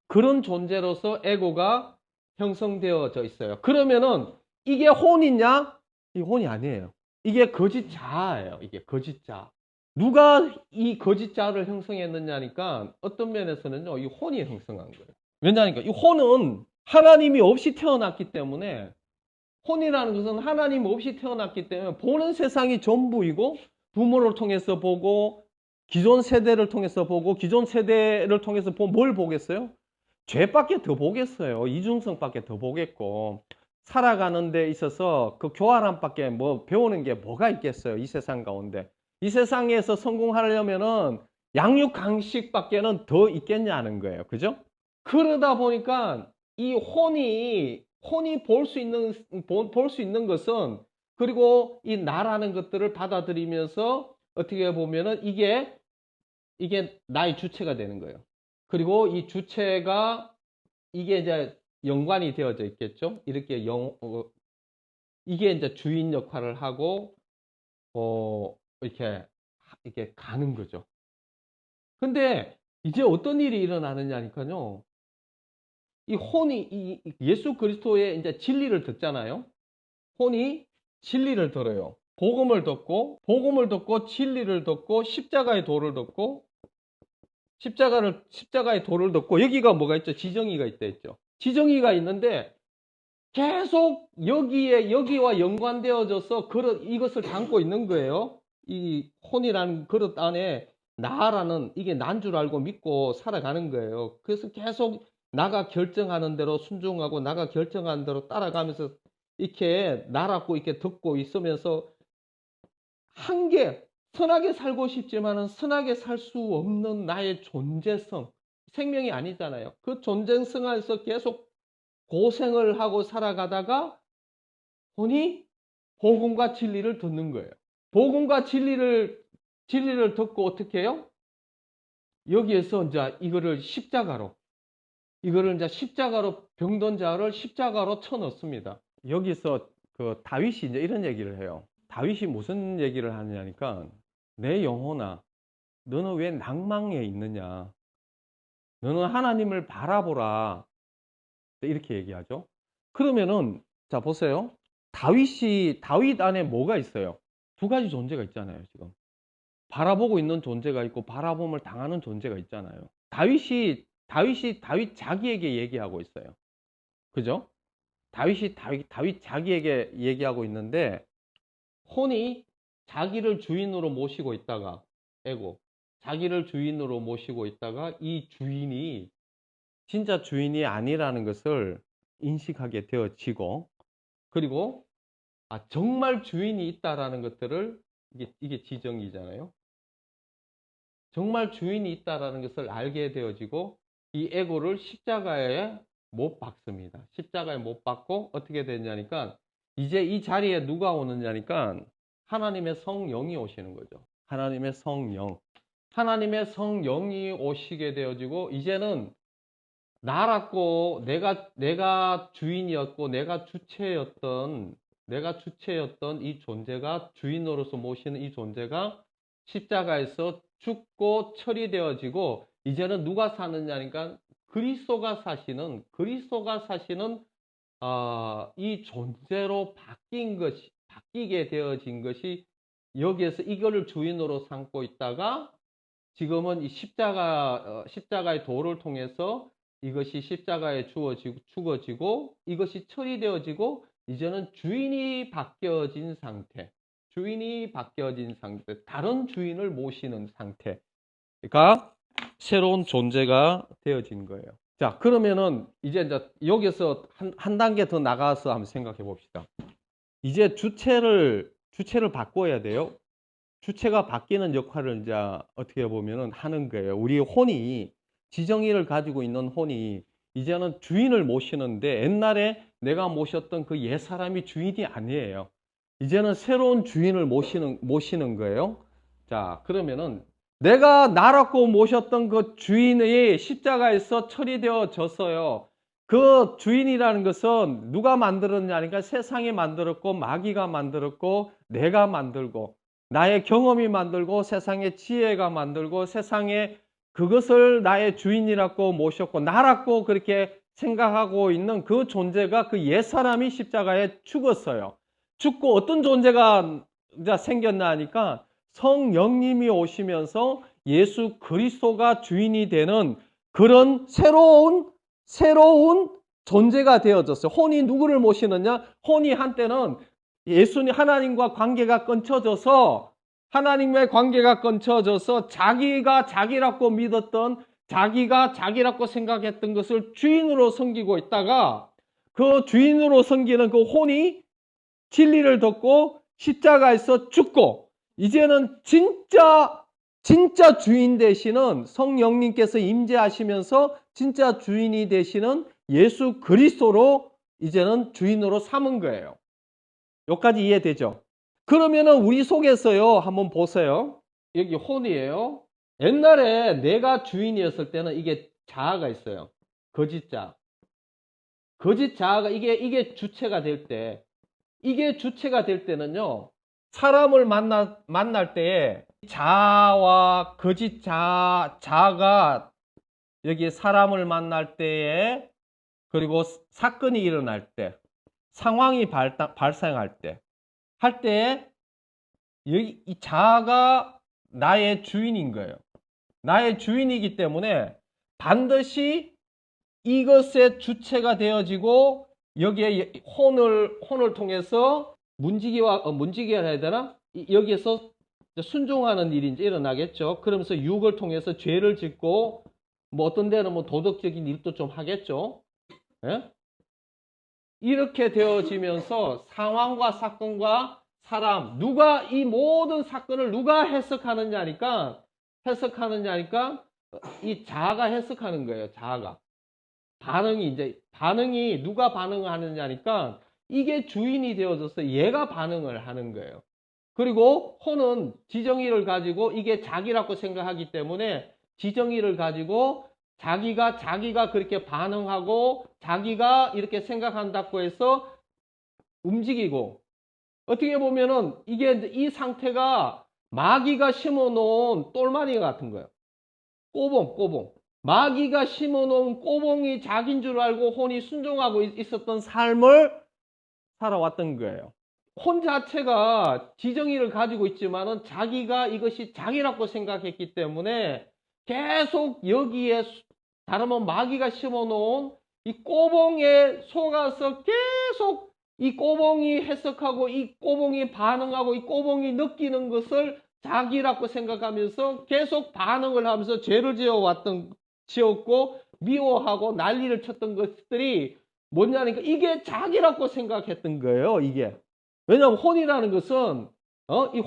그런 존재로서 에고가 형성되어져 있어요. 그러면은 이게 혼이냐? 이 혼이 아니에요. 이게 거짓 자아예요. 이게 거짓 자아. 누가 이 거짓 자아를 형성했느냐니까 어떤 면에서는요, 이 혼이 형성한 거예요. 왜냐니까 이 혼은 하나님이 없이 태어났기 때문에 혼이라는 것은 하나님 없이 태어났기 때문에 보는 세상이 전부이고 부모를 통해서 보고 기존 세대를 통해서 보고 기존 세대를 통해서 뭘 보겠어요? 죄밖에 더 보겠어요. 이중성밖에 더 보겠고 살아가는 데 있어서 그 교활함밖에 뭐 배우는 게 뭐가 있겠어요. 이 세상 가운데. 이 세상에서 성공하려면은 양육 강식밖에는 더 있겠냐는 거예요. 그죠? 그러다 보니까 이 혼이 볼 수 있는 것은, 그리고 이 나라는 것들을 받아들이면서 어떻게 보면은 이게 나의 주체가 되는 거예요. 그리고 이 주체가 이게 이제 연관이 되어져 있겠죠. 이렇게 이게 이제 주인 역할을 하고 이렇게 가는 거죠. 근데 이제 어떤 일이 일어나느냐니까요. 이 혼이 이 예수 그리스도의 이제 진리를 듣잖아요. 혼이 진리를 들어요. 복음을 듣고 진리를 듣고 십자가의 도를 듣고 십자가의 도를 듣고, 여기가 뭐가 있죠? 지정의가 있다 했죠. 지정의가 있는데 계속 여기와 연관되어져서 이것을 담고 있는 거예요. 이 혼이라는 그릇 안에 나라는 이게 난 줄 알고 믿고 살아가는 거예요. 그래서 계속 나가 결정하는 대로 순종하고 나가 결정하는 대로 따라가면서 이렇게 나라고 이렇게 듣고 있으면서 선하게 살고 싶지만은 선하게 살 수 없는 나의 존재성, 생명이 아니잖아요. 그 존재성 안에서 계속 고생을 하고 살아가다가 혼이 복음과 진리를 듣는 거예요. 복음과 진리를 듣고 어떻게 해요? 여기에서 이제 이거를 병든 자를 십자가로 쳐넣습니다. 여기서 그 다윗이 이제 이런 얘기를 해요. 다윗이 무슨 얘기를 하느냐니까, 내 영혼아, 너는 왜 낭망에 있느냐? 너는 하나님을 바라보라. 이렇게 얘기하죠. 그러면은 자 보세요. 다윗 안에 뭐가 있어요? 두 가지 존재가 있잖아요. 지금 바라보고 있는 존재가 있고 바라봄을 당하는 존재가 있잖아요. 다윗 자기에게 얘기하고 있어요. 그죠? 다윗 자기에게 얘기하고 있는데, 혼이 자기를 주인으로 모시고 있다가 자기를 주인으로 모시고 있다가 이 주인이 진짜 주인이 아니라는 것을 인식하게 되어지고, 그리고 정말 주인이 있다라는 것들을, 이게 지정이잖아요. 정말 주인이 있다라는 것을 알게 되어지고 이 에고를 십자가에 못 박습니다. 십자가에 못 박고 어떻게 되냐니까, 이제 이 자리에 누가 오느냐니까 하나님의 성령이 오시는 거죠. 하나님의 성령이 오시게 되어지고, 이제는 나라고 내가 주인이었고 내가 주체였던 이 존재가, 주인으로서 모시는 이 존재가 십자가에서 죽고 처리되어지고, 이제는 누가 사느냐니까 그리스도가 사시는 이 존재로 바뀌게 되어진 것이, 여기에서 이거를 주인으로 삼고 있다가 지금은 이 십자가의 도를 통해서 이것이 십자가에 죽어지고 이것이 처리되어지고, 이제는 주인이 바뀌어진 상태, 다른 주인을 모시는 상태가 새로운 존재가 되어진 거예요. 자, 그러면은 이제 여기서 한 단계 더 나가서 한번 생각해 봅시다. 이제 주체를 바꿔야 돼요. 주체가 바뀌는 역할을 이제 어떻게 보면은 하는 거예요. 우리 혼이, 지정의를 가지고 있는 혼이 이제는 주인을 모시는데, 옛날에 내가 모셨던 그 옛사람이 주인이 아니에요. 이제는 새로운 주인을 모시는 거예요. 자, 그러면은 내가 나라고 모셨던 그 주인의 십자가에서 처리되어졌어요. 그 주인이라는 것은 누가 만들었냐니까, 세상이 만들었고 마귀가 만들었고 내가 만들고 나의 경험이 만들고 세상의 지혜가 만들고, 세상에 그것을 나의 주인이라고 모셨고 나라고 그렇게 생각하고 있는 그 존재가, 그 옛사람이 십자가에 죽었어요. 죽고 어떤 존재가 이제 생겼나 하니까, 성령님이 오시면서 예수 그리스도가 주인이 되는 그런 새로운 존재가 되어졌어요. 혼이 누구를 모시느냐? 혼이 한때는 하나님과 관계가 끊쳐져서, 자기가 자기라고 믿었던, 자기가 자기라고 생각했던 것을 주인으로 섬기고 있다가, 그 주인으로 섬기는 그 혼이 진리를 듣고 십자가에서 죽고, 이제는 진짜 진짜 주인 되시는 성령님께서 임재하시면서 진짜 주인이 되시는 예수 그리스도로 이제는 주인으로 삼은 거예요. 여기까지 이해되죠? 그러면은 우리 속에서요, 한번 보세요. 여기 혼이에요. 옛날에 내가 주인이었을 때는 이게 자아가 있어요. 거짓 자아. 거짓 자아가 이게 주체가 될 때, 이게 주체가 될 때는요, 사람을 만날 때에 자아와 거짓 자아가 여기 사람을 만날 때에, 그리고 사건이 일어날 때, 상황이 발생할 때, 할 때에 여기 이 자아가 나의 주인인 거예요. 나의 주인이기 때문에 반드시 이것의 주체가 되어지고 여기에 혼을 통해서 문지기가 해야 되나? 여기에서 순종하는 일이 이제 일어나겠죠. 그러면서 육을 통해서 죄를 짓고 뭐 어떤 데는 뭐 도덕적인 일도 좀 하겠죠. 예? 이렇게 되어지면서 상황과 사건과 사람, 누가 이 모든 사건을 누가 해석하느냐니까 이 자아가 해석하는 거예요. 자아가. 반응이 누가 반응하느냐니까 이게 주인이 되어져서 얘가 반응을 하는 거예요. 그리고 혼은 지정의를 가지고 이게 자기라고 생각하기 때문에 지정의를 가지고 자기가 그렇게 반응하고 자기가 이렇게 생각한다고 해서 움직이고, 어떻게 보면은 이게 이 상태가 마귀가 심어놓은 똘마니 같은 거예요. 꼬봉. 마귀가 심어놓은 꼬봉이 자기인 줄 알고 혼이 순종하고 있었던 삶을 살아왔던 거예요. 혼 자체가 지정의를 가지고 있지만은 자기가 이것이 자기라고 생각했기 때문에 계속 여기에 다름은 마귀가 심어놓은 이 꼬봉에 속아서 계속 이 꼬봉이 해석하고 이 꼬봉이 반응하고 이 꼬봉이 느끼는 것을 자기라고 생각하면서 계속 반응을 하면서 죄를 지었고 미워하고 난리를 쳤던 것들이 뭐냐니까 이게 자기라고 생각했던 거예요. 이게. 왜냐하면 혼이라는 것은 이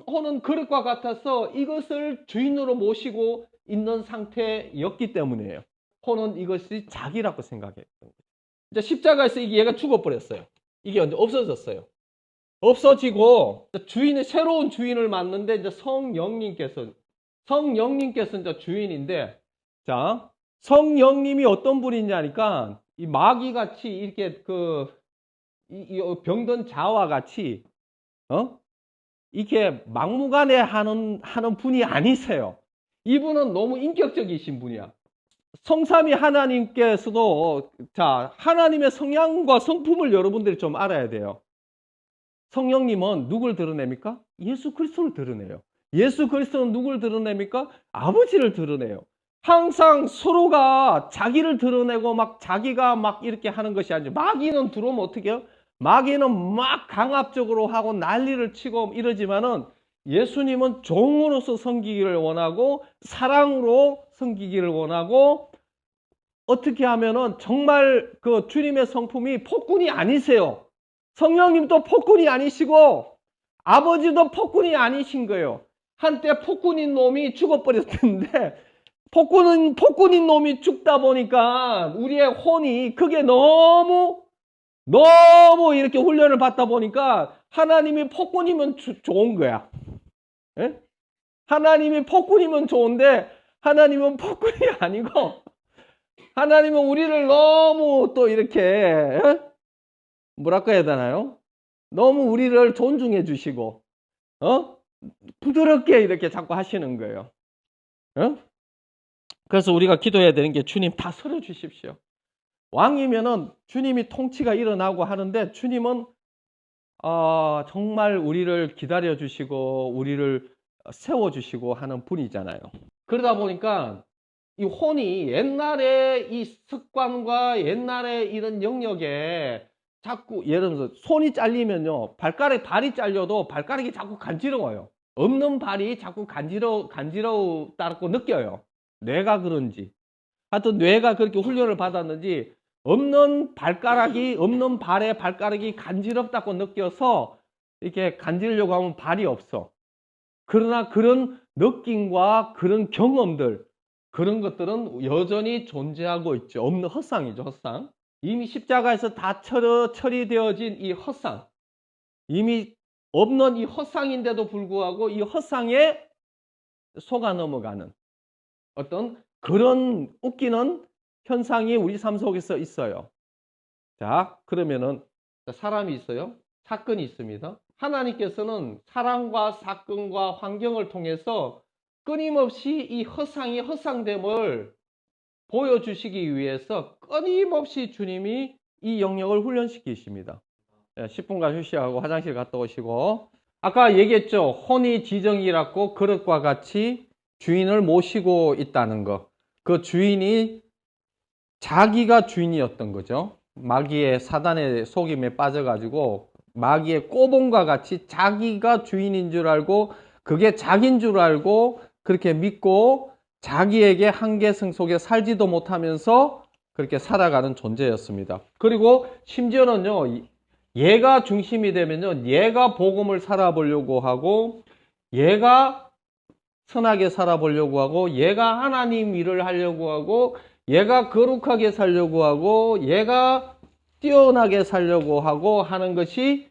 혼은 그릇과 같아서 이것을 주인으로 모시고 있는 상태였기 때문이에요. 혼은 이것이 자기라고 생각했던 거예요. 이제 십자가에서 얘가 죽어버렸어요. 이게 이제 없어졌어요. 없어지고 새로운 주인을 만났는데 이제 성령님께서 이제 주인인데, 자, 성령님이 어떤 분이냐니까 이 마귀같이 이렇게 이 병든 자와 같이 이렇게 막무가내 하는 분이 아니세요. 이분은 너무 인격적이신 분이야. 성삼위 하나님께서도, 자, 하나님의 성향과 성품을 여러분들이 좀 알아야 돼요. 성령님은 누굴 드러냅니까? 예수 그리스도를 드러내요. 예수 그리스도는 누굴 드러냅니까? 아버지를 드러내요. 항상 서로가 자기를 드러내고 자기가 이렇게 하는 것이 아니죠. 마귀는 들어오면 어떻게 해요? 마귀는 막 강압적으로 하고 난리를 치고 이러지만은 예수님은 종으로서 섬기기를 원하고 사랑으로 섬기기를 원하고, 어떻게 하면은 정말 그 주님의 성품이 폭군이 아니세요. 성령님도 폭군이 아니시고 아버지도 폭군이 아니신 거예요. 한때 폭군인 놈이 죽어버렸는데 폭군인 놈이 죽다 보니까 우리의 혼이 그게 너무 이렇게 훈련을 받다 보니까 하나님이 폭군이면 좋은 거야. 예? 하나님이 폭군이면 좋은데 하나님은 폭군이 아니고 하나님은 우리를 너무 또 이렇게 뭐랄까 해야 되나요? 너무 우리를 존중해 주시고 부드럽게 이렇게 자꾸 하시는 거예요. 그래서 우리가 기도해야 되는 게 주님 다 서려 주십시오. 왕이면은 주님이 통치가 일어나고 하는데 주님은 정말 우리를 기다려 주시고 우리를 세워 주시고 하는 분이잖아요. 그러다 보니까 이 혼이 옛날에 이 습관과 옛날에 이런 영역에 자꾸, 예를 들어서 손이 잘리면요, 발이 잘려도 발가락이 자꾸 간지러워요. 없는 발이 자꾸 간지럽다고 느껴요. 뇌가 그런지, 하여튼 뇌가 그렇게 훈련을 받았는지 없는 발에 발가락이 간지럽다고 느껴서 이렇게 간지려고 하면 발이 없어. 그러나 그런 느낌과 그런 경험들, 그런 것들은 여전히 존재하고 있죠. 없는 헛상이죠, 헛상. 이미 십자가에서 다 처리되어진 이 헛상. 이미 없는 이 헛상인데도 불구하고 이 헛상에 속아 넘어가는 어떤 그런 웃기는 현상이 우리 삶 속에서 있어요. 자, 그러면은 사람이 있어요. 사건이 있습니다. 하나님께서는 사람과 사건과 환경을 통해서 끊임없이 이 허상이 허상됨을 보여주시기 위해서 끊임없이 주님이 이 영역을 훈련시키십니다. 10분간 휴식하고 화장실 갔다 오시고, 아까 얘기했죠. 혼이지정이라고 그릇과 같이 주인을 모시고 있다는 거. 그 주인이 자기가 주인이었던 거죠. 마귀의 사단의 속임에 빠져가지고 마귀의 꼬봉과 같이 자기가 주인인 줄 알고 그게 자기인 줄 알고 그렇게 믿고 자기에게 한계성 속에 살지도 못하면서 그렇게 살아가는 존재였습니다. 그리고 심지어는요, 얘가 중심이 되면요, 얘가 복음을 살아보려고 하고 얘가 선하게 살아보려고 하고 얘가 하나님 일을 하려고 하고 얘가 거룩하게 살려고 하고 얘가 뛰어나게 살려고 하고 하는 것이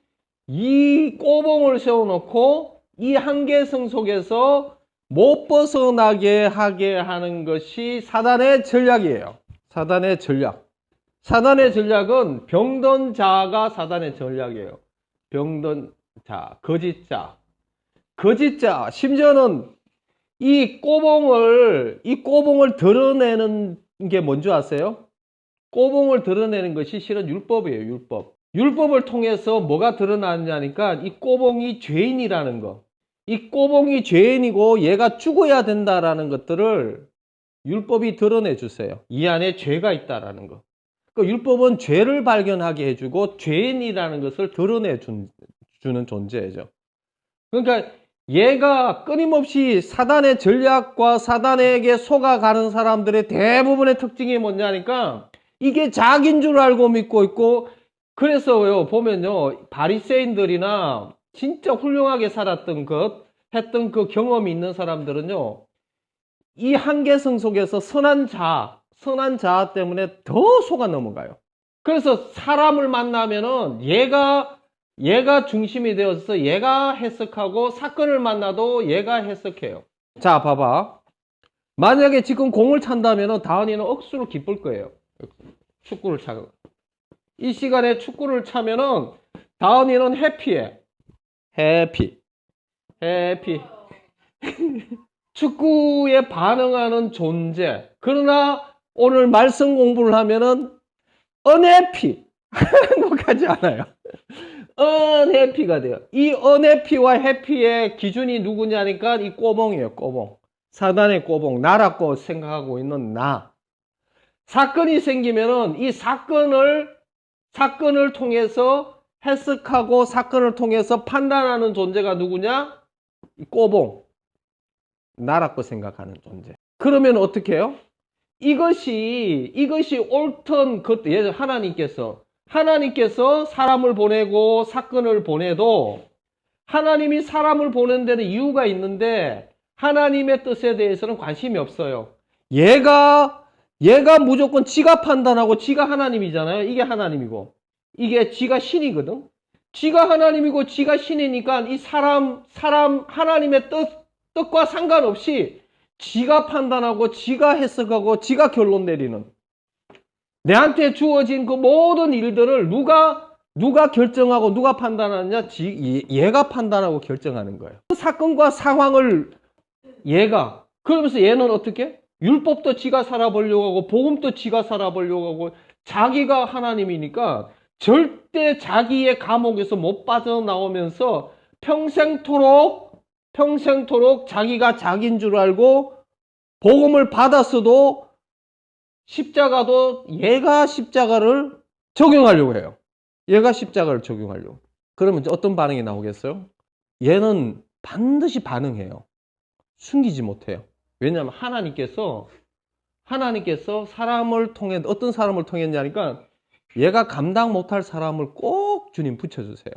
이 꼬봉을 세워놓고 이 한계성 속에서 못 벗어나게 하게 하는 것이 사단의 전략이에요. 사단의 전략. 사단의 전략은 병든 자가 사단의 전략이에요. 병든 자, 거짓자. 거짓자. 심지어는 이 꼬봉을 드러내는 게 뭔지 아세요? 꼬봉을 드러내는 것이 실은 율법이에요, 율법. 율법을 통해서 뭐가 드러나느냐니까 이 꼬봉이 죄인이라는 거. 이 꼬봉이 죄인이고 얘가 죽어야 된다라는 것들을 율법이 드러내 주세요. 이 안에 죄가 있다라는 거. 그 율법은 죄를 발견하게 해주고 죄인이라는 것을 드러내 주는 존재죠. 그러니까 얘가 끊임없이 사단의 전략과 사단에게 속아가는 사람들의 대부분의 특징이 뭐냐니까 이게 자기인 줄 알고 믿고 있고, 그래서요 보면요 바리새인들이나 진짜 훌륭하게 살았던 했던 그 경험이 있는 사람들은요 이 한계성 속에서 선한 자 때문에 더 속아 넘어가요. 그래서 사람을 만나면은 얘가 중심이 되어서 얘가 해석하고 사건을 만나도 얘가 해석해요. 자, 봐봐. 만약에 지금 공을 찬다면 다은이는 억수로 기쁠 거예요. 축구를 차고. 이 시간에 축구를 차면은 다은이는 해피해. 해피. 축구에 반응하는 존재. 그러나 오늘 말씀 공부를 하면은 unhappy. 행복하지 않아요. unhappy가 돼요. 이 unhappy와 happy의 기준이 누구냐니까 이 꼬봉이에요, 꼬봉. 사단의 꼬봉, 나라고 생각하고 있는 나. 사건이 생기면은 이 사건을 통해서 해석하고 사건을 통해서 판단하는 존재가 누구냐? 이 꼬봉. 나라고 생각하는 존재. 그러면 어떻게 해요? 이것이 옳던 것, 예를 하나님께서 사람을 보내고 사건을 보내도 하나님이 사람을 보낸 데는 이유가 있는데 하나님의 뜻에 대해서는 관심이 없어요. 얘가 무조건 지가 판단하고 지가 하나님이잖아요. 이게 하나님이고 이게 지가 신이거든. 지가 하나님이고 지가 신이니까 이 사람 하나님의 뜻과 상관없이 지가 판단하고 지가 해석하고 지가 결론 내리는, 내한테 주어진 그 모든 일들을 누가 결정하고 누가 판단하느냐? 얘가 판단하고 결정하는 거예요. 사건과 상황을 그러면서 얘는 어떻게? 율법도 지가 살아보려고 하고 복음도 지가 살아보려고 하고 자기가 하나님이니까 절대 자기의 감옥에서 못 빠져나오면서 평생토록 자기가 자기인 줄 알고 복음을 받았어도 십자가도 얘가 십자가를 적용하려고 해요. 얘가 십자가를 적용하려고. 그러면 어떤 반응이 나오겠어요? 얘는 반드시 반응해요. 숨기지 못해요. 왜냐하면 하나님께서 사람을 통해, 어떤 사람을 통했냐니까 얘가 감당 못할 사람을 꼭 주님 붙여주세요.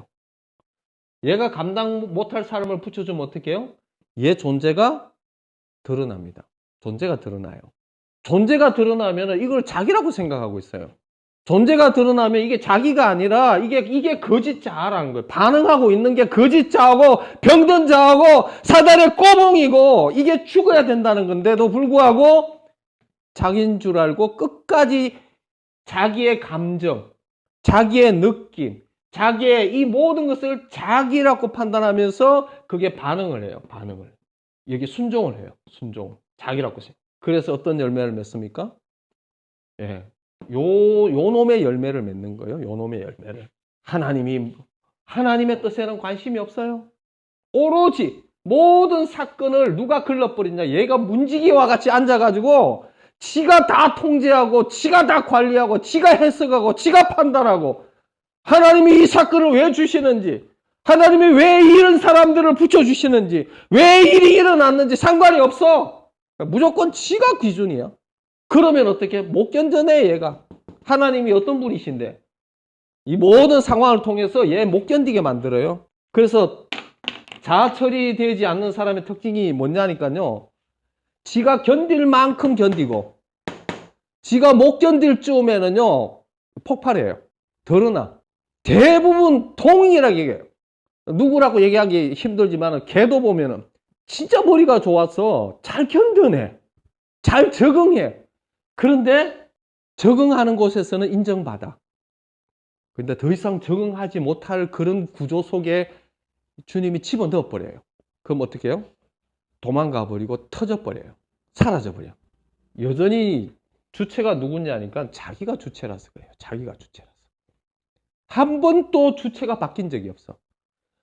얘가 감당 못할 사람을 붙여주면 어떻게 해요? 얘 존재가 드러납니다. 존재가 드러나요. 존재가 드러나면 이걸 자기라고 생각하고 있어요. 존재가 드러나면 이게 자기가 아니라 이게 거짓자라는 거예요. 반응하고 있는 게 거짓자하고 병든 자하고 사단의 꼬봉이고 이게 죽어야 된다는 건데도 불구하고 자기인 줄 알고 끝까지 자기의 감정, 자기의 느낌, 자기의 이 모든 것을 자기라고 판단하면서 그게 반응을 해요. 반응을. 여기 순종을 해요. 순종. 자기라고 생각. 그래서 어떤 열매를 맺습니까? 예. 요 놈의 열매를 맺는 거예요. 요 놈의 열매를. 하나님의 뜻에는 관심이 없어요. 오로지 모든 사건을 누가 걸러버리냐. 얘가 문지기와 같이 앉아가지고 지가 다 통제하고 지가 다 관리하고 지가 해석하고 지가 판단하고 하나님이 이 사건을 왜 주시는지 하나님이 왜 이런 사람들을 붙여주시는지 왜 일이 일어났는지 상관이 없어. 무조건 지가 기준이야. 그러면 어떻게? 못 견뎌내 얘가. 하나님이 어떤 분이신데 이 모든 상황을 통해서 얘 못 견디게 만들어요. 그래서 자아 처리되지 않는 사람의 특징이 뭐냐니까요. 지가 견딜 만큼 견디고 지가 못 견딜 쯤에는요 폭발해요. 드러나. 대부분 동일하게 얘기해요. 누구라고 얘기하기 힘들지만 걔도 보면은 진짜 머리가 좋아서 잘 견뎌내. 잘 적응해. 그런데 적응하는 곳에서는 인정받아. 근데 더 이상 적응하지 못할 그런 구조 속에 주님이 집어넣어 버려요. 그럼 어떻게 해요? 도망가 버리고 터져 버려요. 사라져 버려. 여전히 주체가 누군지 아니까 자기가 주체라서 그래요. 자기가 주체라서. 한 번도 주체가 바뀐 적이 없어.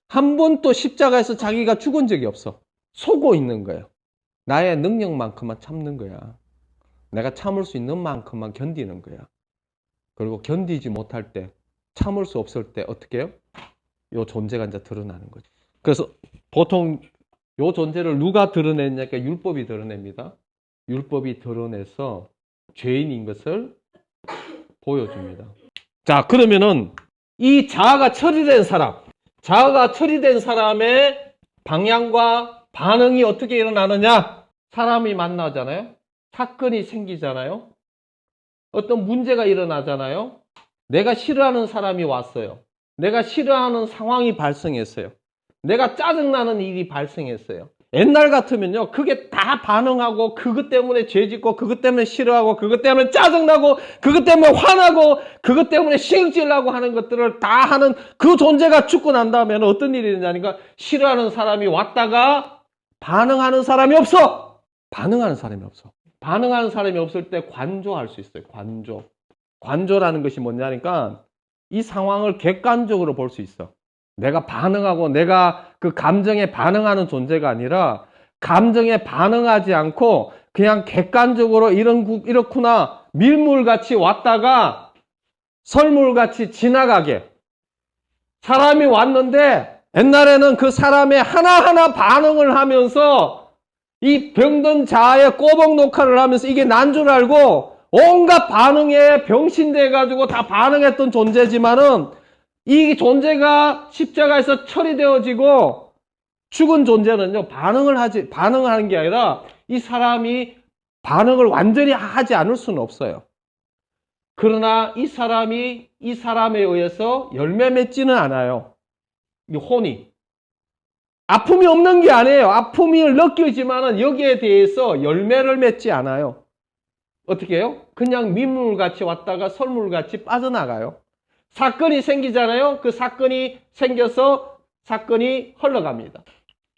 한 번도 십자가에서 자기가 죽은 적이 없어. 속고 있는 거예요. 나의 능력만큼만 참는 거야. 내가 참을 수 있는 만큼만 견디는 거야. 그리고 견디지 못할 때, 참을 수 없을 때 어떻게 해요? 요 존재가 이제 드러나는 거죠. 그래서 보통 요 존재를 누가 드러내냐니까 율법이 드러냅니다. 율법이 드러내서 죄인인 것을 보여줍니다. 자, 그러면은 이 자아가 처리된 사람, 자아가 처리된 사람의 방향과 반응이 어떻게 일어나느냐? 사람이 만나잖아요. 사건이 생기잖아요. 어떤 문제가 일어나잖아요. 내가 싫어하는 사람이 왔어요. 내가 싫어하는 상황이 발생했어요. 내가 짜증나는 일이 발생했어요. 옛날 같으면요, 그게 다 반응하고, 그것 때문에 죄짓고, 그것 때문에 싫어하고, 그것 때문에 짜증나고, 그것 때문에 화나고, 그것 때문에 시흥질나고 하는 것들을 다 하는 그 존재가 죽고 난 다음에는 어떤 일이 일어나니까 싫어하는 사람이 왔다가 반응하는 사람이 없어. 반응하는 사람이 없어. 반응하는 사람이 없을 때 관조할 수 있어요. 관조. 관조라는 것이 뭐냐니까 이 상황을 객관적으로 볼 수 있어. 내가 반응하고 내가 그 감정에 반응하는 존재가 아니라 감정에 반응하지 않고 그냥 객관적으로 이렇구나 밀물같이 왔다가 설물같이 지나가게. 사람이 왔는데 옛날에는 그 사람의 하나하나 반응을 하면서 이 병든 자아의 꼬복 녹화를 하면서 이게 난 줄 알고 온갖 반응에 병신돼가지고 다 반응했던 존재지만은 이 존재가 십자가에서 처리되어지고 죽은 존재는요, 반응을 하는 게 아니라 이 사람이 반응을 완전히 하지 않을 수는 없어요. 그러나 이 사람에 의해서 열매 맺지는 않아요. 이 혼이. 아픔이 없는 게 아니에요. 아픔이 느껴지만은 여기에 대해서 열매를 맺지 않아요. 어떻게 해요? 그냥 민물같이 왔다가 설물같이 빠져나가요. 사건이 생기잖아요. 그 사건이 생겨서 사건이 흘러갑니다.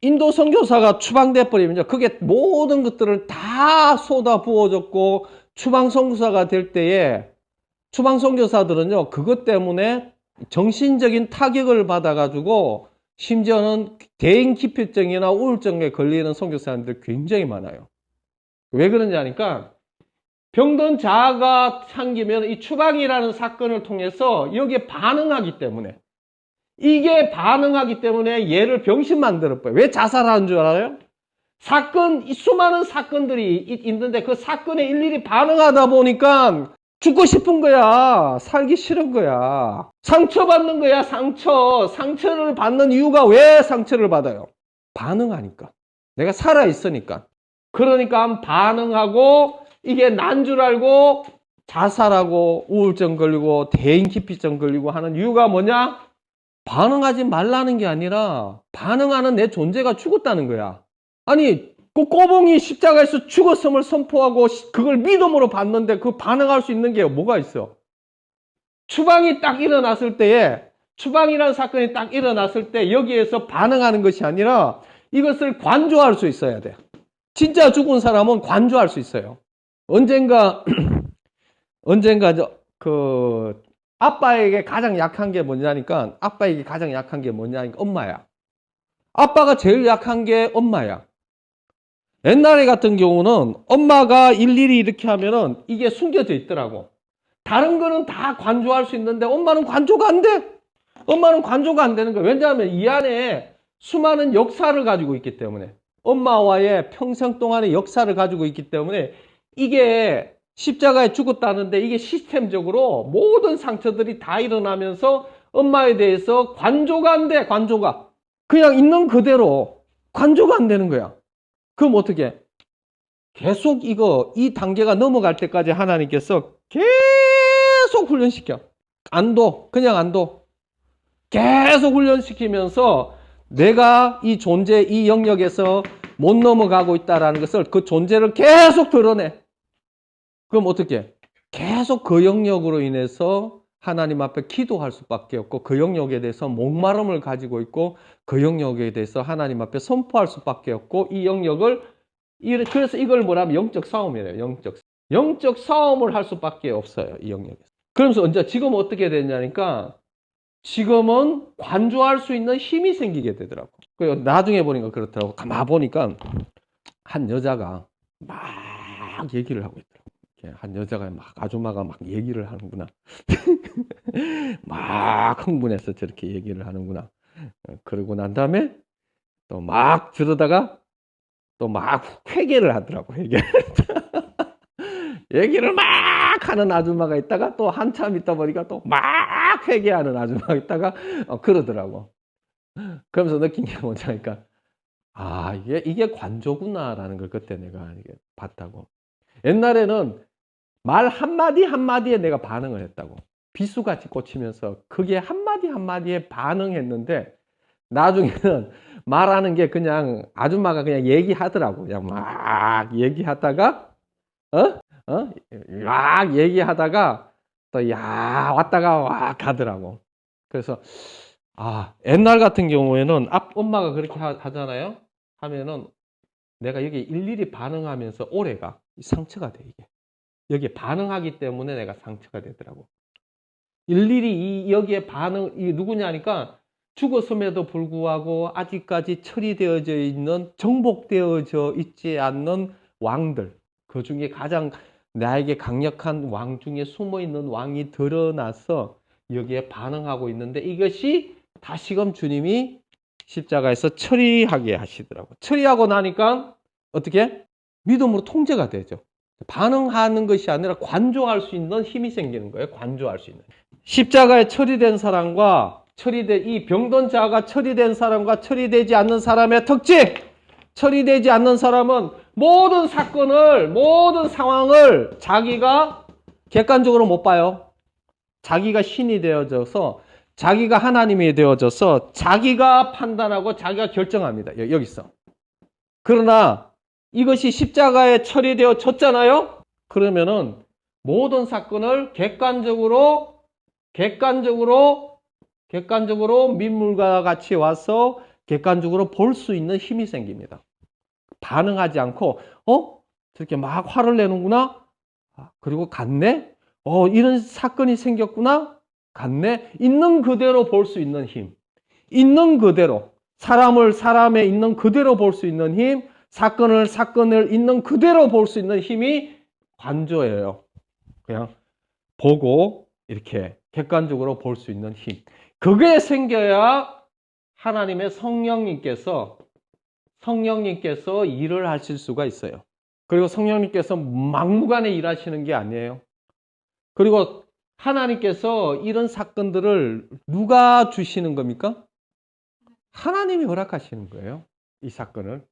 인도 선교사가 추방돼 버리면요, 그게 모든 것들을 다 쏟아 부어졌고 추방 선교사가 될 때에 추방 선교사들은요, 그것 때문에 정신적인 타격을 받아가지고 심지어는 대인 기피증이나 우울증에 걸리는 선교사님들 굉장히 많아요. 왜 그런지 아니까 병든 자아가 생기면 이 추방이라는 사건을 통해서 여기에 반응하기 때문에 이게 반응하기 때문에 얘를 병신 만들어버려요. 왜 자살하는 줄 알아요? 수많은 사건들이 있는데 그 사건에 일일이 반응하다 보니까 죽고 싶은 거야. 살기 싫은 거야. 상처받는 거야, 상처. 상처를 받는 이유가 왜 상처를 받아요? 반응하니까. 내가 살아있으니까. 그러니까 반응하고 이게 난 줄 알고 자살하고 우울증 걸리고 대인기피증 걸리고 하는 이유가 뭐냐? 반응하지 말라는 게 아니라 반응하는 내 존재가 죽었다는 거야. 아니, 그 꼬봉이 십자가에서 죽었음을 선포하고 그걸 믿음으로 받는데 그 반응할 수 있는 게 뭐가 있어? 추방이 딱 일어났을 때에, 추방이라는 사건이 딱 일어났을 때 여기에서 반응하는 것이 아니라 이것을 관조할 수 있어야 돼. 진짜 죽은 사람은 관조할 수 있어요. 언젠가 아빠에게 가장 약한 게 뭐냐니까, 아빠에게 가장 약한 게 뭐냐니까 엄마야. 아빠가 제일 약한 게 엄마야. 옛날에 같은 경우는 엄마가 일일이 이렇게 하면은 이게 숨겨져 있더라고. 다른 거는 다 관조할 수 있는데 엄마는 관조가 안 돼. 엄마는 관조가 안 되는 거야. 왜냐하면 이 안에 수많은 역사를 가지고 있기 때문에, 엄마와의 평생 동안의 역사를 가지고 있기 때문에 이게 십자가에 죽었다는데 이게 시스템적으로 모든 상처들이 다 일어나면서 엄마에 대해서 관조가 안 돼. 관조가. 그냥 있는 그대로 관조가 안 되는 거야. 그럼 어떻게? 계속 이 단계가 넘어갈 때까지 하나님께서 계속 훈련시켜. 안 둬. 그냥 안 둬. 계속 훈련시키면서 내가 이 존재, 이 영역에서 못 넘어가고 있다는 것을, 그 존재를 계속 드러내. 그럼 어떻게? 계속 그 영역으로 인해서 하나님 앞에 기도할 수밖에 없고, 그 영역에 대해서 목마름을 가지고 있고, 그 영역에 대해서 하나님 앞에 선포할 수밖에 없고, 이 영역을, 그래서 이걸 뭐라면 영적 싸움이래요. 영적 싸움을 할 수밖에 없어요. 이 영역에서. 그러면서 이제 지금 어떻게 되냐니까, 지금은 관조할 수 있는 힘이 생기게 되더라고. 그리고 나중에 보니까 그렇더라고. 가만 보니까 한 여자가 막 얘기를 하고 있더라고. 한 여자가 아줌마가 막 얘기를 하는구나. 막 흥분해서 저렇게 얘기를 하는구나. 그러고 난 다음에 또 막 들어다가 또 막 회개를 하더라고. 얘기를 막 하는 아줌마가 있다가 또 한참 있다 보니까 또 막 회개하는 아줌마가 있다가 그러더라고. 그러면서 느낀 게 뭐냐니까, 아, 이게 관조구나라는 걸 그때 내가 이게 봤다고. 옛날에는 말 한마디 한마디에 내가 반응을 했다고. 비수같이 꽂히면서 그게 한마디 한마디에 반응했는데, 나중에는 말하는 게 그냥 아줌마가 그냥 얘기하더라고. 그냥 막 얘기하다가, 막 얘기하다가 또 왔다가 와 가더라고. 그래서 옛날 같은 경우에는 엄마가 그렇게 하잖아요. 하면은 내가 여기 일일이 반응하면서 오래가 상처가 돼. 이게 여기에 반응하기 때문에 내가 상처가 되더라고. 일일이 여기에 이 누구냐니까, 죽었음에도 불구하고 아직까지 처리되어져 있는, 정복되어져 있지 않는 왕들, 그 중에 가장 나에게 강력한 왕 중에 숨어있는 왕이 드러나서 여기에 반응하고 있는데, 이것이 다시금 주님이 십자가에서 처리하게 하시더라고. 처리하고 나니까 어떻게? 믿음으로 통제가 되죠. 반응하는 것이 아니라 관조할 수 있는 힘이 생기는 거예요. 관조할 수 있는. 십자가에 처리된 사람과 이 병든 자가 처리된 사람과 처리되지 않는 사람의 특징. 처리되지 않는 사람은 모든 사건을, 모든 상황을 자기가 객관적으로 못 봐요. 자기가 신이 되어져서, 자기가 하나님이 되어져서 자기가 판단하고 자기가 결정합니다. 여기 있어. 그러나 이것이 십자가에 처리되어졌잖아요. 그러면은 모든 사건을 객관적으로 민물과 같이 와서 객관적으로 볼 수 있는 힘이 생깁니다. 반응하지 않고 저렇게 막 화를 내는구나. 그리고 갔네. 이런 사건이 생겼구나. 갔네. 있는 그대로 볼 수 있는 힘. 있는 그대로. 사람에 있는 그대로 볼 수 있는 힘. 사건을 있는 그대로 볼 수 있는 힘이 관조예요. 그냥 보고 이렇게 객관적으로 볼 수 있는 힘. 그게 생겨야 하나님의 성령님께서 일을 하실 수가 있어요. 그리고 성령님께서 막무가내 일하시는 게 아니에요. 그리고 하나님께서 이런 사건들을 누가 주시는 겁니까? 하나님이 허락하시는 거예요. 이 사건을.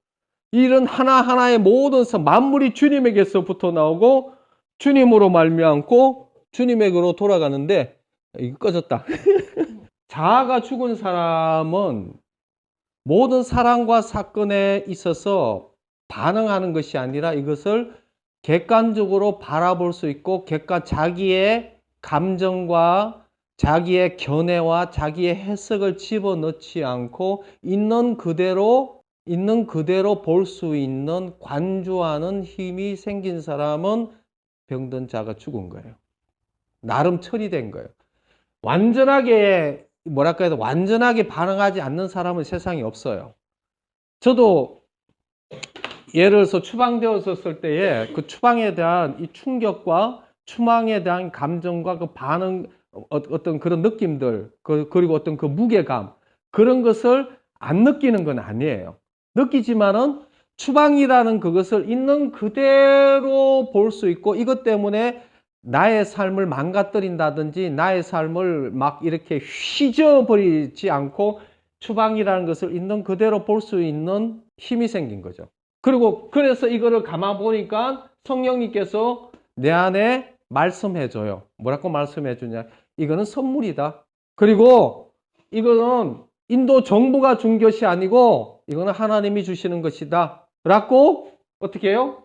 이런 하나하나의 모든 만물이 주님에게서부터 나오고 주님으로 말미암고 주님에게로 돌아가는데 이거 꺼졌다. 자아가 죽은 사람은 모든 사랑과 사건에 있어서 반응하는 것이 아니라 이것을 객관적으로 바라볼 수 있고 자기의 감정과 자기의 견해와 자기의 해석을 집어넣지 않고 있는 그대로 볼 수 있는 관조하는 힘이 생긴 사람은 병든 자가 죽은 거예요. 나름 처리된 거예요. 완전하게 완전하게 반응하지 않는 사람은 세상에 없어요. 저도 예를 들어서 추방되었을 때에 그 추방에 대한 이 충격과 추방에 대한 감정과 그 반응, 어떤 그런 느낌들, 그리고 어떤 그 무게감, 그런 것을 안 느끼는 건 아니에요. 느끼지만은 추방이라는 그것을 있는 그대로 볼 수 있고 이것 때문에 나의 삶을 망가뜨린다든지 나의 삶을 막 이렇게 휘저어버리지 않고 추방이라는 것을 있는 그대로 볼 수 있는 힘이 생긴 거죠. 그래서 이거를 가만 보니까 성령님께서 내 안에 말씀해줘요. 뭐라고 말씀해주냐? 이거는 선물이다. 그리고 이거는 인도 정부가 준 것이 아니고 이거는 하나님이 주시는 것이다. 라고 어떻게 해요?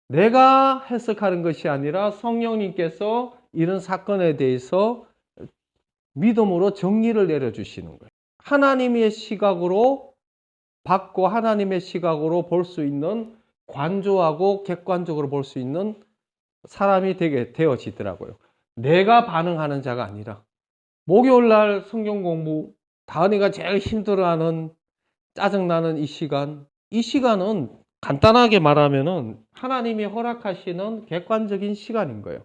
내가 해석하는 것이 아니라 성령님께서 이런 사건에 대해서 믿음으로 정리를 내려주시는 거예요. 하나님의 시각으로 받고 하나님의 시각으로 볼 수 있는 관조하고 객관적으로 볼 수 있는 사람이 되게 되어지더라고요. 내가 반응하는 자가 아니라 목요일날 성경 공부 다은이가 제일 힘들어하는 짜증나는 이 시간은 간단하게 말하면은 하나님이 허락하시는 객관적인 시간인 거예요.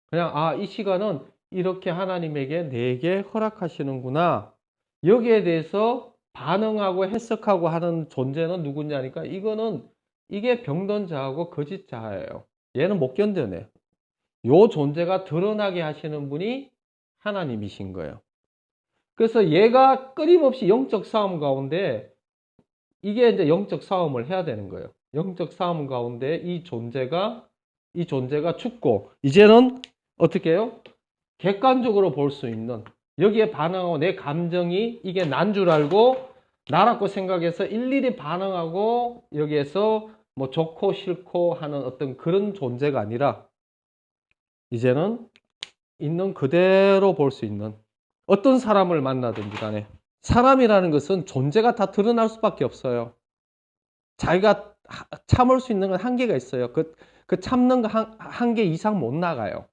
그냥 이 시간은 이렇게 하나님에게 내게 허락하시는구나. 여기에 대해서 반응하고 해석하고 하는 존재는 누구냐니까 이게 병든 자하고 거짓 자예요. 얘는 못 견뎌내. 요 존재가 드러나게 하시는 분이 하나님이신 거예요. 그래서 얘가 끊임없이 영적 싸움 가운데 이게 이제 영적 싸움을 해야 되는 거예요. 영적 싸움 가운데 이 존재가 죽고 이제는 어떻게 해요? 객관적으로 볼 수 있는 여기에 반응하고 내 감정이 이게 난 줄 알고 나라고 생각해서 일일이 반응하고 여기에서 뭐 좋고 싫고 하는 어떤 그런 존재가 아니라 이제는 있는 그대로 볼 수 있는 어떤 사람을 만나든지 간에 사람이라는 것은 존재가 다 드러날 수밖에 없어요. 자기가 참을 수 있는 건 한계가 있어요. 그 참는 거 한계 이상 못 나가요.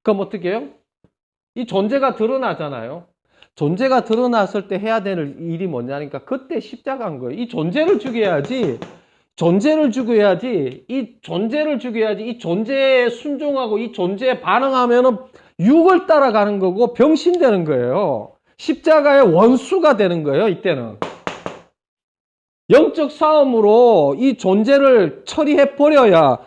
그럼 어떻게 해요? 이 존재가 드러나잖아요. 존재가 드러났을 때 해야 될 일이 뭐냐니까 그때 십자가인 거예요. 이 존재를 죽여야지. 이 존재에 순종하고 이 존재에 반응하면은 육을 따라가는 거고 병신되는 거예요. 십자가의 원수가 되는 거예요. 이때는 영적 싸움으로 이 존재를 처리해 버려야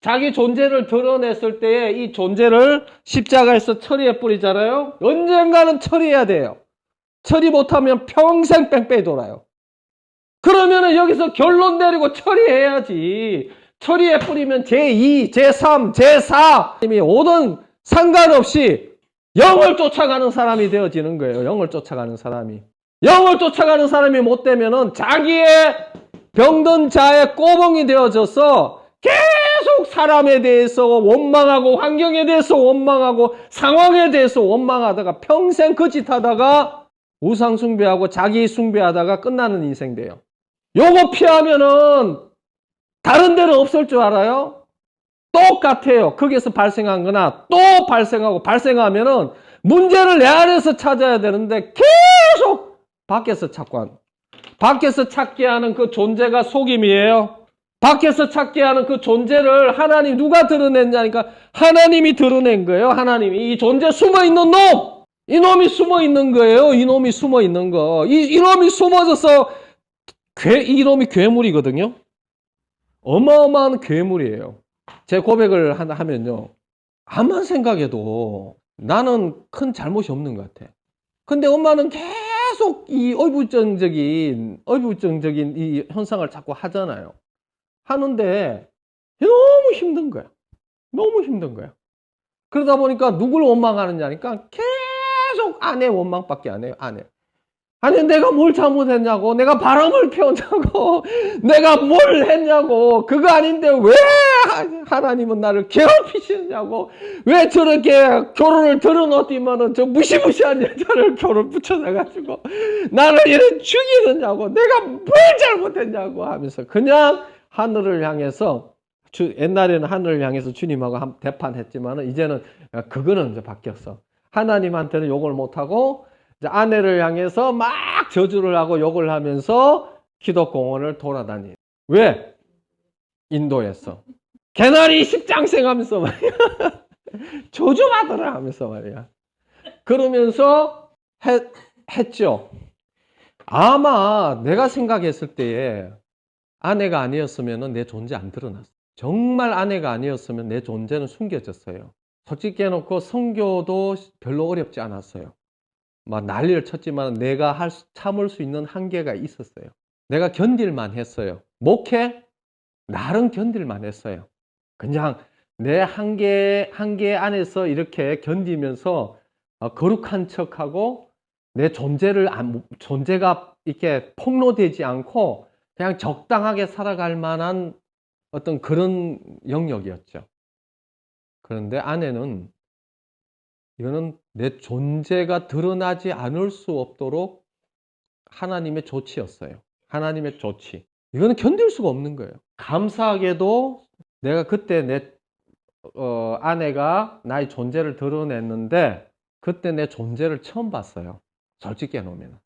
자기 존재를 드러냈을 때에 이 존재를 십자가에서 처리해 버리잖아요. 언젠가는 처리해야 돼요. 처리 못하면 평생 뺑뺑이 돌아요. 그러면은 여기서 결론 내리고 처리해야지. 처리해 버리면 제2, 제3, 제4 이미 오든 상관없이 영을 쫓아가는 사람이 되어지는 거예요. 영을 쫓아가는 사람이 못 되면은 자기의 병든 자의 꼬봉이 되어져서 계속 사람에 대해서 원망하고 환경에 대해서 원망하고 상황에 대해서 원망하다가 평생 거짓하다가 우상 숭배하고 자기 숭배하다가 끝나는 인생 돼요. 요거 피하면은 다른 데는 없을 줄 알아요? 똑같아요. 거기에서 발생한 거나 또 발생하면은 문제를 내 안에서 찾아야 되는데 계속 밖에서 찾게 하는 그 존재가 속임이에요. 밖에서 찾게 하는 그 존재를 하나님 누가 드러냈냐니까 하나님이 드러낸 거예요. 하나님이 이 존재 숨어있는 놈! 이놈이 숨어있는 거예요. 이놈이 숨어있는 거. 이놈이 숨어져서 이놈이 괴물이거든요. 어마어마한 괴물이에요. 제 고백을 하면요. 암만 생각해도 나는 큰 잘못이 없는 것 같아. 근데 엄마는 계속 이 의부정적인 이 현상을 자꾸 하잖아요. 하는데 너무 힘든 거야. 너무 힘든 거야. 그러다 보니까 누굴 원망하느냐니까 계속 아내 원망밖에 안 해요. 아내. 아니 내가 뭘 잘못했냐고, 내가 바람을 피웠냐고, 내가 뭘 했냐고, 그거 아닌데 왜 하나님은 나를 괴롭히시느냐고, 왜 저렇게 결혼을 들어놓더니만은 저 무시무시한 여자를 결혼 붙여놔가지고 나를 이래 죽이느냐고, 내가 뭘 잘못했냐고 하면서 그냥 하늘을 향해서, 옛날에는 하늘을 향해서 주님하고 대판했지만은 이제는 그거는 이제 바뀌었어. 하나님한테는 욕을 못하고 아내를 향해서 막 저주를 하고 욕을 하면서 기독공원을 돌아다니. 왜? 인도에서. 개나리 십장생 하면서 말이야. 저주받으라 하면서 말이야. 그러면서 했죠. 아마 내가 생각했을 때에 아내가 아니었으면 내 존재 안 드러났어. 정말 아내가 아니었으면 내 존재는 숨겨졌어요. 솔직히 해놓고 선교도 별로 어렵지 않았어요. 막 난리를 쳤지만 내가 참을 수 있는 한계가 있었어요. 내가 견딜만 했어요. 목회? 나름 견딜만 했어요. 그냥 내 한계 안에서 이렇게 견디면서 거룩한 척하고 내 존재가 이렇게 폭로되지 않고 그냥 적당하게 살아갈 만한 어떤 그런 영역이었죠. 그런데 아내는 이거는 내 존재가 드러나지 않을 수 없도록 하나님의 조치였어요. 하나님의 조치. 이거는 견딜 수가 없는 거예요. 감사하게도 내가 그때 내 아내가 나의 존재를 드러냈는데 그때 내 존재를 처음 봤어요. 솔직히 해놓으면.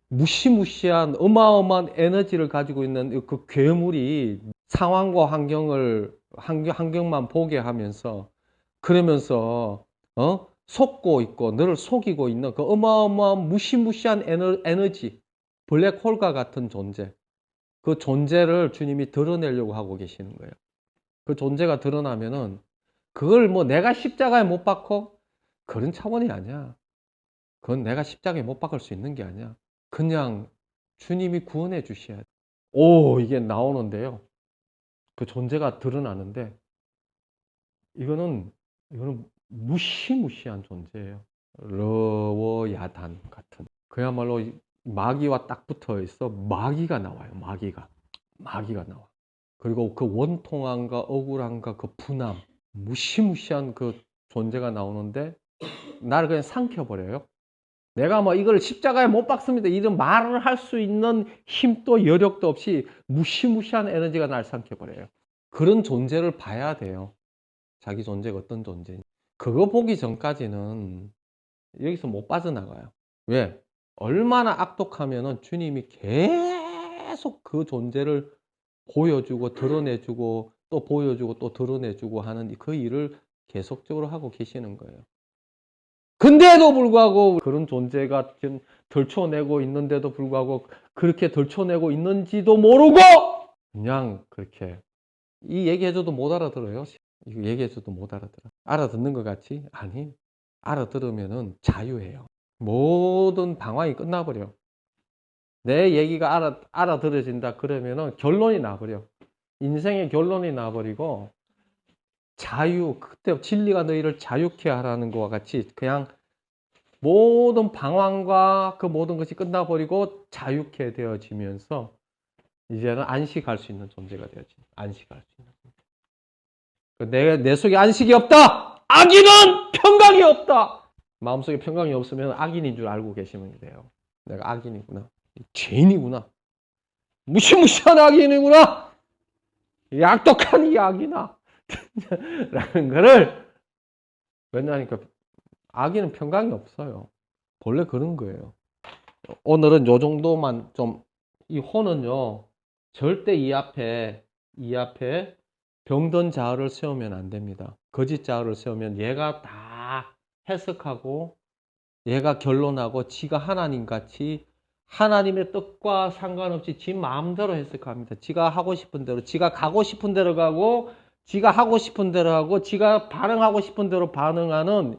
무시무시한 어마어마한 에너지를 가지고 있는 그 괴물이 상황과 환경만 보게 하면서, 그러면서 속고 있고 너를 속이고 있는 그 어마어마한 무시무시한 에너지, 블랙홀과 같은 존재, 그 존재를 주님이 드러내려고 하고 계시는 거예요. 그 존재가 드러나면은 그걸 뭐 내가 십자가에 못 박고 그런 차원이 아니야. 그건 내가 십자가에 못 박을 수 있는 게 아니야. 그냥 주님이 구원해 주셔야 돼. 오, 이게 나오는데요. 그 존재가 드러나는데 이거는 무시무시한 존재예요. 러워야단 같은. 그야말로 마귀와 딱 붙어 있어. 마귀가 나와요. 마귀가 나와. 그리고 그 원통함과 억울함과 그 분함, 무시무시한 그 존재가 나오는데 나를 그냥 삼켜버려요. 내가 뭐 이걸 십자가에 못 박습니다, 이런 말을 할 수 있는 힘도 여력도 없이 무시무시한 에너지가 날 삼켜버려요. 그런 존재를 봐야 돼요. 자기 존재가 어떤 존재인지. 그거 보기 전까지는 여기서 못 빠져나가요. 왜? 얼마나 악독하면은 주님이 계속 그 존재를 보여주고 드러내주고 또 보여주고 또 드러내주고 하는 그 일을 계속적으로 하고 계시는 거예요. 근데도 불구하고 그런 존재가 지금 덜쳐내고 있는데도 불구하고 그렇게 덜쳐내고 있는지도 모르고 그냥 그렇게 이 얘기해줘도 못 알아들어요. 이거 얘기해줘도 못 알아들어. 알아듣는 것 같지? 아니, 알아들으면은 자유해요. 모든 방황이 끝나버려. 내 얘기가 알아들어진다 그러면은 결론이 나버려. 인생의 결론이 나버리고 자유, 그때 진리가 너희를 자유케 하라는 것과 같이 그냥 모든 방황과 그 모든 것이 끝나버리고 자유케 되어지면서 이제는 안식할 수 있는 존재가 되어지. 안식할 수 있는 존재. 내 속에 안식이 없다. 악인은 평강이 없다. 마음속에 평강이 없으면 악인인 줄 알고 계시면 돼요. 내가 악인이구나. 죄인이구나. 무시무시한 악인이구나. 악독한 이 악이나. 라는 거를 왜냐하니까 악인은 평강이 없어요. 본래 그런 거예요. 오늘은 요 정도만 좀, 이 호는요, 절대 이 앞에 병든 자아를 세우면 안 됩니다. 거짓 자아를 세우면 얘가 다 해석하고 얘가 결론하고 지가 하나님같이 하나님의 뜻과 상관없이 지 마음대로 해석합니다. 지가 하고 싶은 대로, 지가 가고 싶은 대로 가고 지가 하고 싶은 대로 하고 지가 반응하고 싶은 대로 반응하는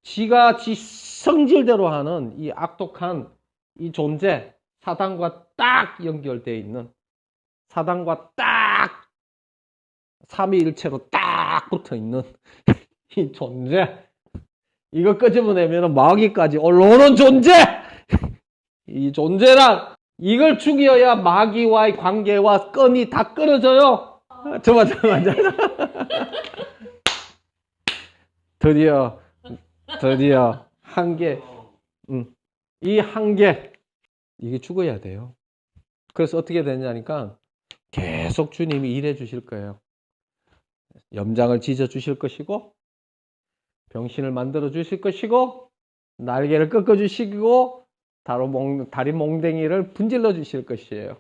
지가 지 성질대로 하는 이 악독한 이 존재, 사단과 딱 연결되어 있는, 사단과 딱 삼위일체로 딱 붙어 있는 이 존재, 이거 끄집어내면 마귀까지 올라오는 존재, 이 존재랑 이걸 죽여야 마귀와의 관계와 끈이 다 끊어져요. 저만 드디어 한계, 이 한계, 이게 죽어야 돼요. 그래서 어떻게 되냐니까 계속 주님이 일해 주실 거예요. 염장을 찢어 주실 것이고, 병신을 만들어 주실 것이고, 날개를 꺾어 주시고, 다리 몽댕이를 분질러 주실 것이에요.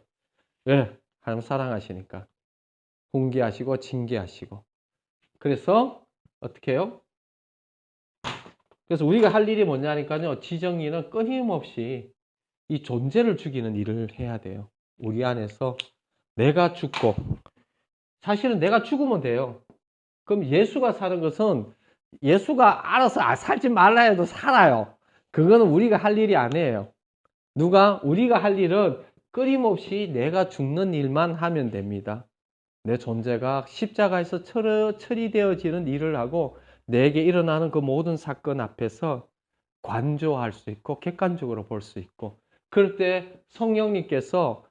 왜? 하나님 사랑하시니까. 훈계하시고 징계하시고. 그래서 어떻게 해요? 그래서 우리가 할 일이 뭐냐니까요. 지정이는 끊임없이 이 존재를 죽이는 일을 해야 돼요. 우리 안에서 내가 죽고, 사실은 내가 죽으면 돼요. 그럼 예수가 사는 것은 예수가 알아서 살지 말라 해도 살아요. 그거는 우리가 할 일이 아니에요. 우리가 할 일은 끊임없이 내가 죽는 일만 하면 됩니다. 내 존재가 십자가에서 처리되어지는 일을 하고 내게 일어나는 그 모든 사건 앞에서 관조할 수 있고 객관적으로 볼 수 있고, 그럴 때 성령님께서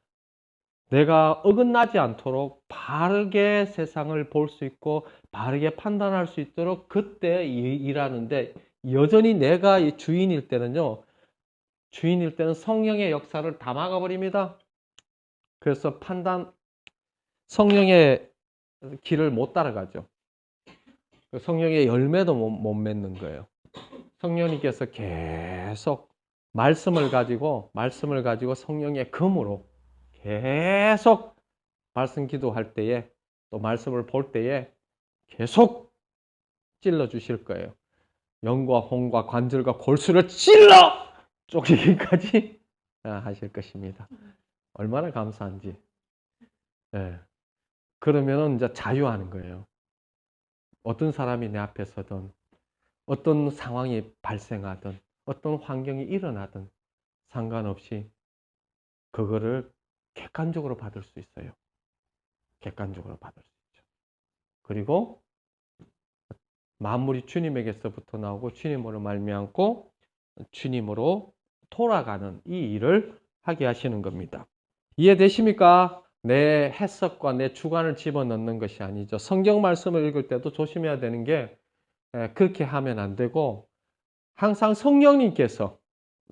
내가 어긋나지 않도록 바르게 세상을 볼 수 있고 바르게 판단할 수 있도록 그때 일하는데, 여전히 내가 주인일 때는요, 주인일 때는 성령의 역사를 다 막아버립니다. 그래서 성령의 길을 못 따라가죠. 성령의 열매도 못 맺는 거예요. 성령님께서 계속 말씀을 가지고 성령의 검으로 계속 말씀 기도할 때에, 또 말씀을 볼 때에 계속 찔러 주실 거예요. 영과 혼과 관절과 골수를 찔러 쪼개기까지 하실 것입니다. 얼마나 감사한지. 네. 그러면은 이제 자유하는 거예요. 어떤 사람이 내 앞에 서든, 어떤 상황이 발생하든, 어떤 환경이 일어나든 상관없이 그거를 객관적으로 받을 수 있어요. 객관적으로 받을 수 있죠. 그리고 만물이 주님에게서부터 나오고 주님으로 말미암고 주님으로 돌아가는 이 일을 하게 하시는 겁니다. 이해되십니까? 내 해석과 내 주관을 집어넣는 것이 아니죠. 성경 말씀을 읽을 때도 조심해야 되는 게, 그렇게 하면 안 되고 항상 성령님께서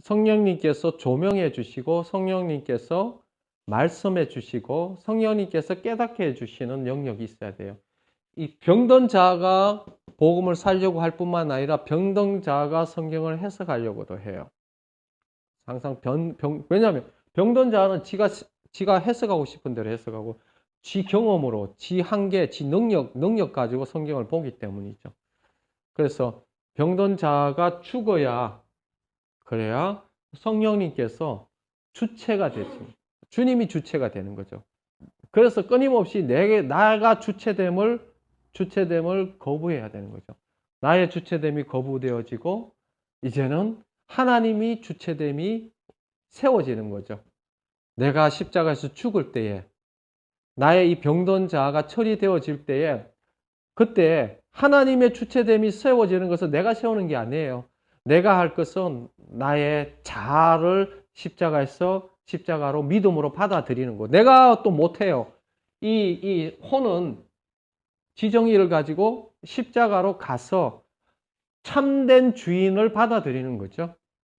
조명해 주시고, 성령님께서 말씀해 주시고, 성령님께서 깨닫게 해 주시는 영역이 있어야 돼요. 이 병든 자가 복음을 살려고 할 뿐만 아니라 병든 자가 성경을 해석하려고도 해요. 항상 왜냐하면 병든 자는 지가 해석하고 싶은 대로 해석하고, 지 경험으로, 지 한계, 지 능력 가지고 성경을 보기 때문이죠. 그래서 병든 자가 죽어야, 그래야 성령님께서 주체가 되지. 주님이 주체가 되는 거죠. 그래서 끊임없이 나가 주체됨을 거부해야 되는 거죠. 나의 주체됨이 거부되어지고, 이제는 하나님이 주체됨이 세워지는 거죠. 내가 십자가에서 죽을 때에, 나의 이 병든 자가 처리되어질 때에, 그때 하나님의 주체됨이 세워지는 것은 내가 세우는 게 아니에요. 내가 할 것은 나의 자아를 십자가로 믿음으로 받아들이는 거. 내가 또 못해요. 이 혼은 지정의를 가지고 십자가로 가서 참된 주인을 받아들이는 거죠.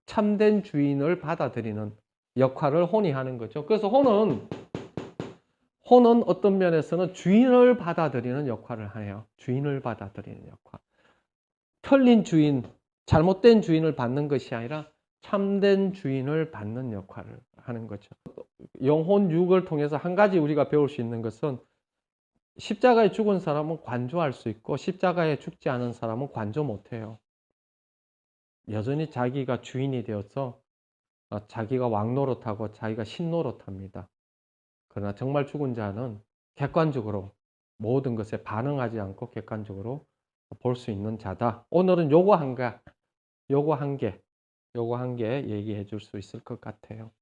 참된 주인을 받아들이는 역할을 혼이 하는 거죠. 그래서 혼은 어떤 면에서는 주인을 받아들이는 역할을 해요. 주인을 받아들이는 역할. 틀린 주인, 잘못된 주인을 받는 것이 아니라 참된 주인을 받는 역할을 하는 거죠. 영혼 육을 통해서 한 가지 우리가 배울 수 있는 것은, 십자가에 죽은 사람은 관조할 수 있고 십자가에 죽지 않은 사람은 관조 못해요. 여전히 자기가 주인이 되어서 자기가 왕 노릇하고 자기가 신 노릇합니다. 그러나 정말 죽은 자는 객관적으로 모든 것에 반응하지 않고 객관적으로 볼 수 있는 자다. 오늘은 요거 한 개 얘기해 줄 수 있을 것 같아요.